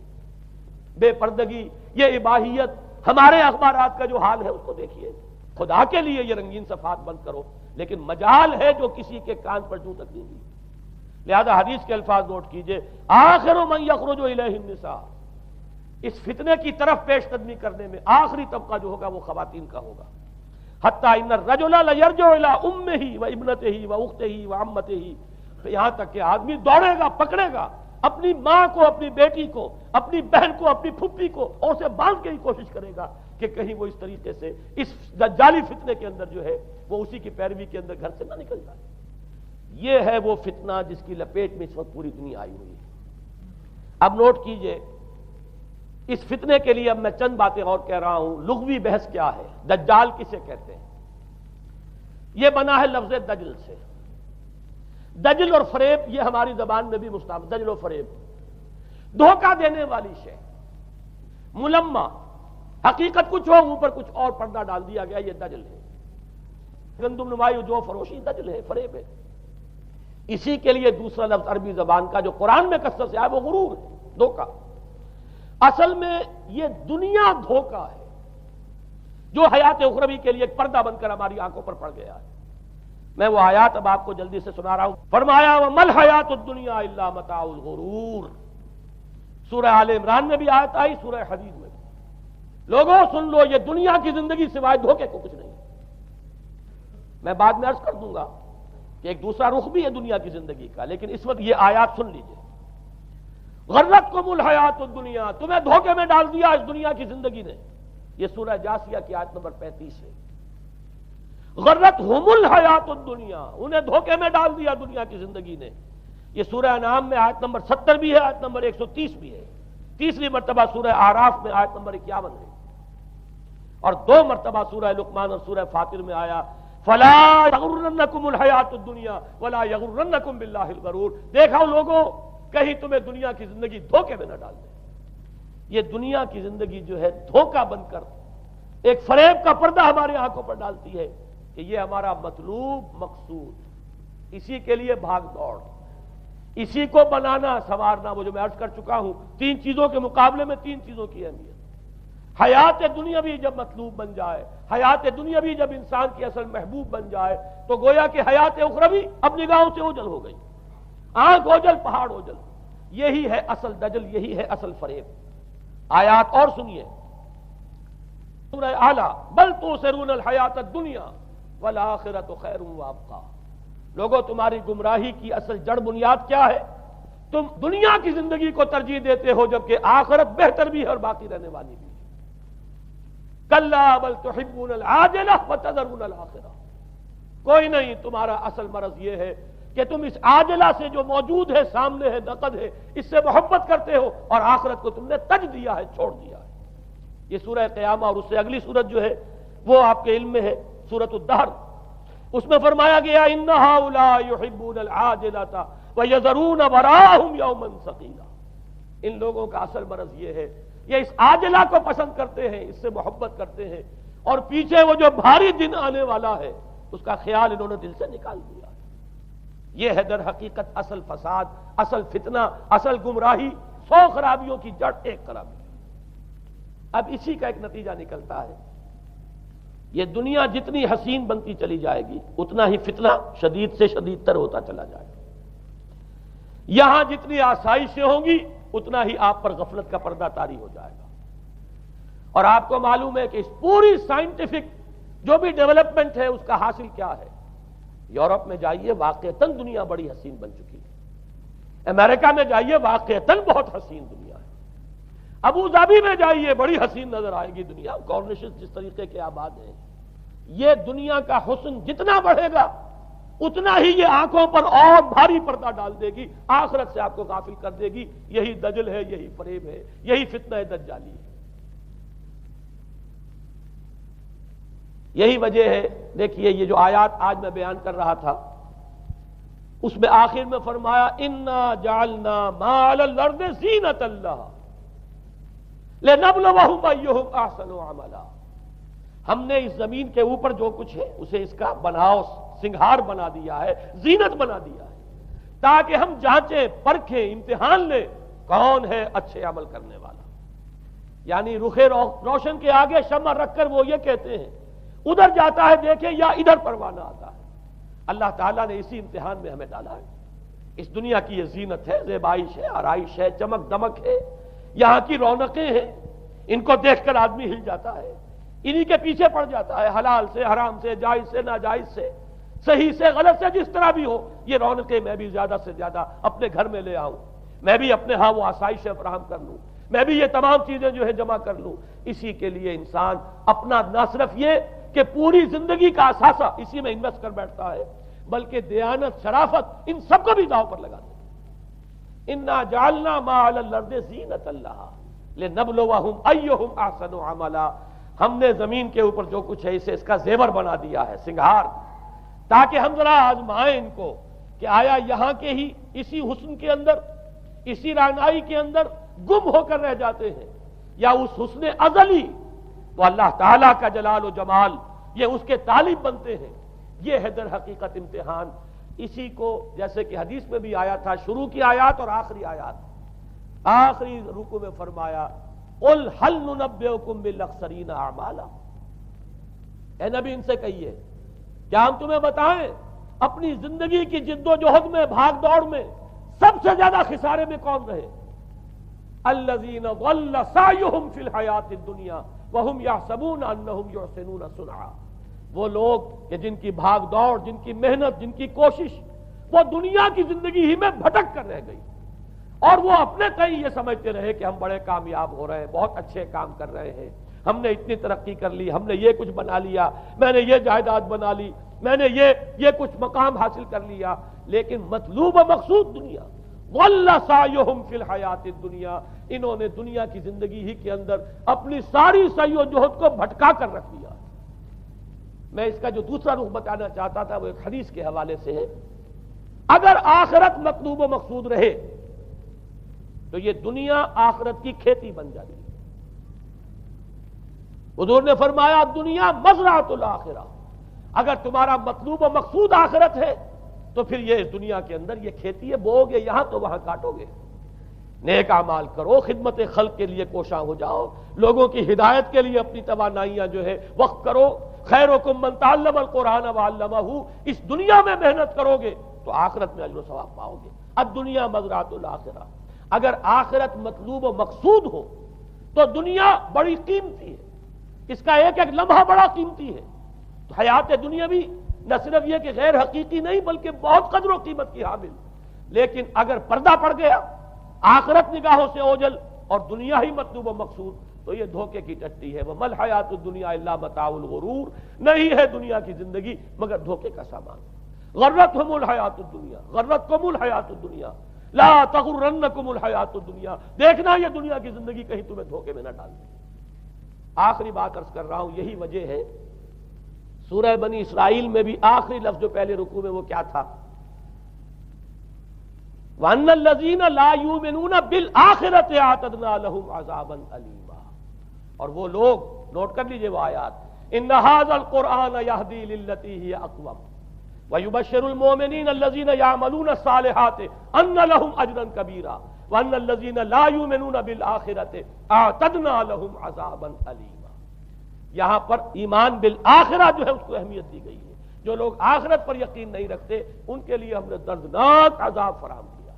A: بے پردگی، یہ اباحیت، ہمارے اخبارات کا جو حال ہے اس کو دیکھیے۔ خدا کے لیے یہ رنگین صفحات بند کرو، لیکن مجال ہے جو کسی کے کان پر جو تک نہیں دی۔ لہذا حدیث کے الفاظ نوٹ کیجئے، آخر من یخرج الیہ النساء، اس فتنے کی طرف پیش قدمی کرنے میں آخری طبقہ جو ہوگا وہ خواتین کا ہوگا۔ حتی ان الرجل لیرجع الی امہ و ابنتہ و اختہ و عمتہ، یہاں تک کہ آدمی دوڑے گا، پکڑے گا اپنی ماں کو، اپنی بیٹی کو، اپنی بہن کو، اپنی پھپھی کو، اور اسے باندھ کے ہی کوشش کرے گا کہ کہیں وہ اس طریقے سے اس دجالی فتنے کے اندر جو ہے وہ اسی کی پیروی کے اندر گھر سے نہ نکل جائے۔ یہ ہے وہ فتنہ جس کی لپیٹ میں اس وقت پوری دنیا آئی ہوئی ہے۔ اب نوٹ کیجئے، اس فتنے کے لیے اب میں چند باتیں اور کہہ رہا ہوں۔ لغوی بحث کیا ہے؟ دجال کسے کہتے ہیں؟ یہ بنا ہے لفظ دجل سے۔ دجل اور فریب یہ ہماری زبان میں بھی مستعمل، دجل و فریب، دھوکہ دینے والی شے، ملمہ، حقیقت کچھ ہو اوپر کچھ اور پردہ ڈال دیا گیا، یہ دجل ہے۔ گندم نمائی جو فروشی دجل ہے، فریب ہے۔ اسی کے لیے دوسرا لفظ عربی زبان کا جو قرآن میں کثرت سے آیا وہ غرور ہے، دھوکہ۔ اصل میں یہ دنیا دھوکہ ہے جو حیات اخروی کے لیے ایک پردہ بن کر ہماری آنکھوں پر پڑ گیا ہے۔ میں وہ آیات اب آپ کو جلدی سے سنا رہا ہوں۔ فرمایا وَمَا الْحَيَاةُ الدُّنْيَا إِلَّا مَتَاعُ الْغُرُورِ، سورہ آل عمران میں بھی آیت آئی، سورہ حدید میں بھی۔ لوگوں سن لو، یہ دنیا کی زندگی سوائے دھوکے کو کچھ نہیں۔ میں بعد میں عرض کر دوں گا کہ ایک دوسرا رخ بھی ہے دنیا کی زندگی کا، لیکن اس وقت یہ آیات سن لیجئے۔ غرتکم الحیات الدنیا، تمہیں دھوکے میں ڈال دیا اس دنیا کی زندگی نے، یہ سورہ جاسیہ کی آیت نمبر 35 ہے۔ غرتہم الحیات الدنیا، انہیں دھوکے میں ڈال دیا دنیا کی زندگی نے، یہ سورہ انعام میں آیت نمبر 70 بھی ہے، آیت نمبر 130 بھی ہے۔ تیسری مرتبہ سورہ اعراف میں آیت نمبر 51 ہے، اور 2 مرتبہ سورہ لقمان اور سورہ فاطر میں آیا فَلَا يَغُرَّنَّكُمُ الْحَيَاةُ الدُّنْيَا وَلَا يَغُرَّنَّكُمْ بِاللَّهِ الْغَرُورُ، دیکھو لوگوں کہیں تمہیں دنیا کی زندگی دھوکے میں نہ ڈال دے۔ یہ دنیا کی زندگی جو ہے دھوکہ بن کر ایک فریب کا پردہ ہماری آنکھوں پر ڈالتی ہے کہ یہ ہمارا مطلوب مقصود، اسی کے لیے بھاگ دوڑ، اسی کو بنانا سنوارنا۔ وہ جو میں عرض کر چکا ہوں، 3 چیزوں کے مقابلے میں 3 چیزوں کی اہمیت۔ حیات دنیاوی جب مطلوب بن جائے، حیات دنیاوی جب انسان کی اصل محبوب بن جائے، تو گویا کہ حیات اخروی اب نگاہوں سے اوجھل ہو گئی، آنکھ اوجھل پہاڑ اوجھل۔ یہی ہے اصل دجل، یہی ہے اصل فریب۔ آیات اور سنیے، سورہ اعلیٰ، بل تؤثرون الحیات الدنیا والآخرۃ خیر وابقیٰ، لوگوں تمہاری گمراہی کی اصل جڑ بنیاد کیا ہے؟ تم دنیا کی زندگی کو ترجیح دیتے ہو جبکہ آخرت بہتر بھی ہے اور باقی رہنے والی بھی ہے۔ کلا بل تحبون العاجلہ وتذرون الآخرہ، کوئی نہیں، تمہارا اصل مرض یہ ہے کہ تم اس عاجلہ سے جو موجود ہے، سامنے ہے، نقد ہے، اس سے محبت کرتے ہو، اور آخرت کو تم نے تج دیا ہے، چھوڑ دیا ہے۔ یہ سورہ قیامہ اور اس سے اگلی سورت جو ہے وہ آپ کے علم میں ہے، سورۃ الدہر، اس میں فرمایا گیا ان هؤلاء يحبون العاجلة ويذرون وراءهم يوما ثقيلا، ان لوگوں کا اصل مرض یہ ہے، یہ اس عاجلہ کو پسند کرتے ہیں، اس سے محبت کرتے ہیں، اور پیچھے وہ جو بھاری دن آنے والا ہے اس کا خیال انہوں نے دل سے نکال دیا۔ یہ ہے در حقیقت اصل فساد، اصل فتنہ، اصل گمراہی، 100 خرابیوں کی جڑ ایک خرابی۔ اب اسی کا ایک نتیجہ نکلتا ہے، یہ دنیا جتنی حسین بنتی چلی جائے گی اتنا ہی فتنہ شدید سے شدید تر ہوتا چلا جائے گا۔ یہاں جتنی آسائشیں ہوں گی اتنا ہی آپ پر غفلت کا پردہ طاری ہو جائے گا۔ اور آپ کو معلوم ہے کہ اس پوری سائنٹیفک جو بھی ڈیولپمنٹ ہے اس کا حاصل کیا ہے؟ یورپ میں جائیے واقعتاً دنیا بڑی حسین بن چکی ہے، امریکہ میں جائیے واقعتاً بہت حسین دنیا ہے، ابو ظبی میں جائیے بڑی حسین نظر آئے گی دنیا، کارنیشز جس طریقے کے آباد ہیں۔ یہ دنیا کا حسن جتنا بڑھے گا اتنا ہی یہ آنکھوں پر اور بھاری پردہ ڈال دے گی، آخرت سے آپ کو غافل کر دے گی۔ یہی دجل ہے، یہی فریب ہے، یہی فتنہ دجالی ہے۔ یہی وجہ ہے، دیکھیے یہ جو آیات آج میں بیان کر رہا تھا اس میں آخر میں فرمایا انا جعلنا ما علی الارض زینۃ اللہ لنبلوہم ایہم احسن عملا۔ ہم نے اس زمین کے اوپر جو کچھ ہے اسے اس کا بناؤ سنگھار بنا دیا ہے، زینت بنا دیا ہے، تاکہ ہم جانچیں، پرکھیں، امتحان لیں کون ہے اچھے عمل کرنے والا۔ یعنی رخ روشن کے آگے شمع رکھ کر وہ یہ کہتے ہیں ادھر جاتا ہے دیکھیں یا ادھر پروانہ آتا ہے۔ اللہ تعالیٰ نے اسی امتحان میں ہمیں ڈالا ہے۔ اس دنیا کی یہ زینت ہے، زیبائش ہے، آرائش ہے، چمک دمک ہے، یہاں کی رونقیں ہیں، ان کو دیکھ کر آدمی ہل جاتا ہے، انہی کے پیچھے پڑ جاتا ہے، حلال سے، حرام سے، جائز سے، ناجائز سے، صحیح سے، غلط سے، جس طرح بھی ہو یہ رونقیں میں بھی زیادہ سے زیادہ اپنے گھر میں لے آؤں، میں بھی اپنے ہاں وہ آسائشیں فراہم کر لوں، میں بھی یہ تمام چیزیں جو ہے جمع کر لوں۔ اسی کے لیے انسان اپنا نہ صرف یہ کہ پوری زندگی کا اثاثہ اسی میں انویسٹ کر بیٹھتا ہے بلکہ دیانت، شرافت، ان سب کو بھی داؤ پر لگا دیتا ہے۔ انا جعلنا ما علی الارض زینۃ اللہ لنبلوہم ایہم احسن عملا۔ ہم نے زمین کے اوپر جو کچھ ہے اسے اس کا زیور بنا دیا ہے، سنگھار، تاکہ ہم ذرا آزمائیں ان کو کہ آیا یہاں کے ہی اسی حسن کے اندر، اسی رعنائی کے اندر گم ہو کر رہ جاتے ہیں، یا اس حسن ازلی تو اللہ تعالیٰ کا جلال و جمال یہ اس کے طالب بنتے ہیں۔ یہ ہے در حقیقت امتحان۔ اسی کو جیسے کہ حدیث میں بھی آیا تھا، شروع کی آیات اور آخری آیات، آخری رکوع میں فرمایا قل هل ننبئکم بالاخسرین اعمالا، اے نبی ان سے کہیے کیا ہم تمہیں بتائیں اپنی زندگی کی جد و جہد میں، بھاگ دوڑ میں سب سے زیادہ خسارے میں کون رہے؟ الذین ضل سعیہم فی الحیاۃ الدنیا وہم یحسبون انہم یحسنون صنعا، وہ لوگ کہ جن کی بھاگ دوڑ، جن کی محنت، جن کی کوشش وہ دنیا کی زندگی ہی میں بھٹک کر رہ گئی، اور وہ اپنے کہیں یہ سمجھتے رہے کہ ہم بڑے کامیاب ہو رہے ہیں، بہت اچھے کام کر رہے ہیں، ہم نے اتنی ترقی کر لی، ہم نے یہ کچھ بنا لیا، میں نے یہ جائیداد بنا لی، میں نے یہ کچھ مقام حاصل کر لیا، لیکن مطلوب و مقصود دنیا۔ ضل سعیہم فی الحیاۃ الدنیا، انہوں نے دنیا کی زندگی ہی کے اندر اپنی ساری سعی و جہد کو بھٹکا کر رکھ دیا۔ میں اس کا جو دوسرا رخ بتانا چاہتا تھا وہ ایک حدیث کے حوالے سے ہے۔ اگر آخرت مطلوب و مقصود رہے تو یہ دنیا آخرت کی کھیتی بن جائے گی۔ حضور نے فرمایا دنیا مزرعۃ الآخرہ، اگر تمہارا مطلوب و مقصود آخرت ہے تو پھر یہ اس دنیا کے اندر یہ کھیتی ہے، بو گے یہاں تو وہاں کاٹو گے، نیک اعمال کرو، خدمت خلق کے لیے کوشاں ہو جاؤ، لوگوں کی ہدایت کے لیے اپنی توانائیاں جو ہے وقف کرو، خیرکم من تعلم القرآن وعلمہ، اس دنیا میں محنت کرو گے تو آخرت میں اجر و ثواب پاؤ گے۔ الدنیا مزرعۃ الآخرہ، اگر آخرت مطلوب و مقصود ہو تو دنیا بڑی قیمتی ہے، اس کا ایک ایک لمحہ بڑا قیمتی ہے۔ تو حیات دنیا بھی نہ صرف یہ کہ غیر حقیقی نہیں بلکہ بہت قدر و قیمت کی حامل، لیکن اگر پردہ پڑ گیا، آخرت نگاہوں سے اوجھل اور دنیا ہی مطلوب و مقصود، تو یہ دھوکے کی ٹٹی ہے۔ وَمَا الْحَيَاةُ الدُّنْيَا إِلَّا مَتَاعُ الْغُرُورِ، نہیں ہے دنیا کی زندگی مگر دھوکے کا سامان۔ غرتہم الحیات الدنیا، غرتکم الحیات الدنیا، لا تغرنکم الحیات الدنیا، دیکھنا یہ دنیا کی زندگی کہیں تمہیں دھوکے میں نہ ڈال دے۔ آخری بات عرض کر رہا ہوں، یہی وجہ ہے سورہ بنی اسرائیل میں بھی آخری لفظ جو پہلے رکوع میں وہ کیا تھا؟ وَأَنَّ الَّذِينَ لَا يُؤْمِنُونَ بِالْآخِرَةِ أَعْتَدْنَا لَهُمْ عَذَابًا أَلِيمًا. اور وہ لوگ، نوٹ کر لیجئے وہ آیات، إِنَّ هَذَا الْقُرْآنَ يَهْدِي لِلَّتِي هِيَ أَقْوَمُ وَيُبَشِّرُ الْمُؤْمِنِينَ الَّذِينَ يَعْمَلُونَ الصَّالِحَاتِ أَنَّ لَهُمْ أَجْرًا كَبِيرًا وَأَنَّ الَّذِينَ لَا يُؤْمِنُونَ بِالْآخِرَةِ أَعْتَدْنَا لَهُمْ عَذَابًا أَلِيمًا. یہاں پر ایمان بالآخرہ جو ہے اس کو اہمیت دی گئی ہے. جو لوگ آخرت پر یقین نہیں رکھتے ان کے لیے ہم نے دردناک عذاب فراہم کیا.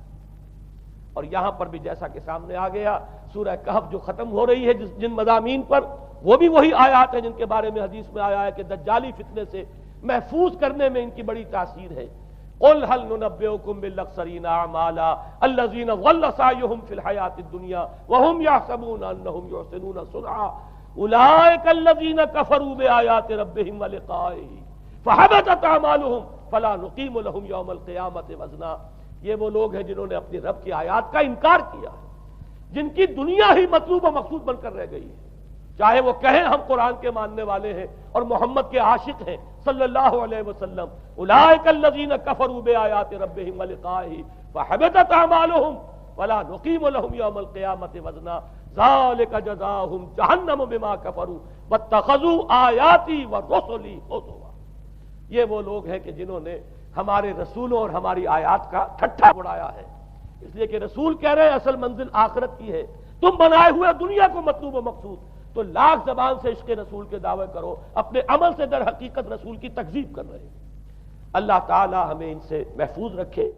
A: اور یہاں پر بھی جیسا کہ سامنے آ گیا، سورہ کہف جو ختم ہو رہی ہے جن مضامین پر، وہ بھی وہی آیات ہیں جن کے بارے میں حدیث میں آیا ہے کہ دجالی فتنے سے محفوظ کرنے میں ان کی بڑی تاثیر ہے. قل هل ننبئكم بالاخسرين اعمالا الذين ضل سعيهم في الحياة الدنيا وهم يحسبون انهم يحسنون صنعا اولئك الذين كفروا بآيات ربهم ولقائه فحبطت اعمالهم فلا نقيم لهم يوم القيامة وزنا. یہ وہ لوگ ہیں جنہوں نے اپنی رب کی آیات کا انکار کیا ہے، جن کی دنیا ہی مطلوب و مقصود بن کر رہ گئی ہے. چاہے وہ کہیں ہم قرآن کے ماننے والے ہیں اور محمد کے عاشق ہیں صلی اللہ علیہ وسلم، اولئک الذین کفروا بآیات ربہم ولقائہ فحبطت اعمالہم ولا نقیم لہم یوم القیامۃ وزنا ذلک جزاؤہم جہنم بما کفروا واتخذوا آیاتی ورسلی ہزوا. یہ وہ لوگ ہیں کہ جنہوں نے ہمارے رسولوں اور ہماری آیات کا ٹھٹھا اڑایا ہے. اس لیے کہ رسول کہہ رہے ہیں اصل منزل آخرت کی ہے، تم بنائے ہوئے دنیا کو مطلوب و مقصود. تو لاکھ زبان سے عشق رسول کے دعوے کرو، اپنے عمل سے در حقیقت رسول کی تکذیب کر رہے ہیں. اللہ تعالی ہمیں ان سے محفوظ رکھے.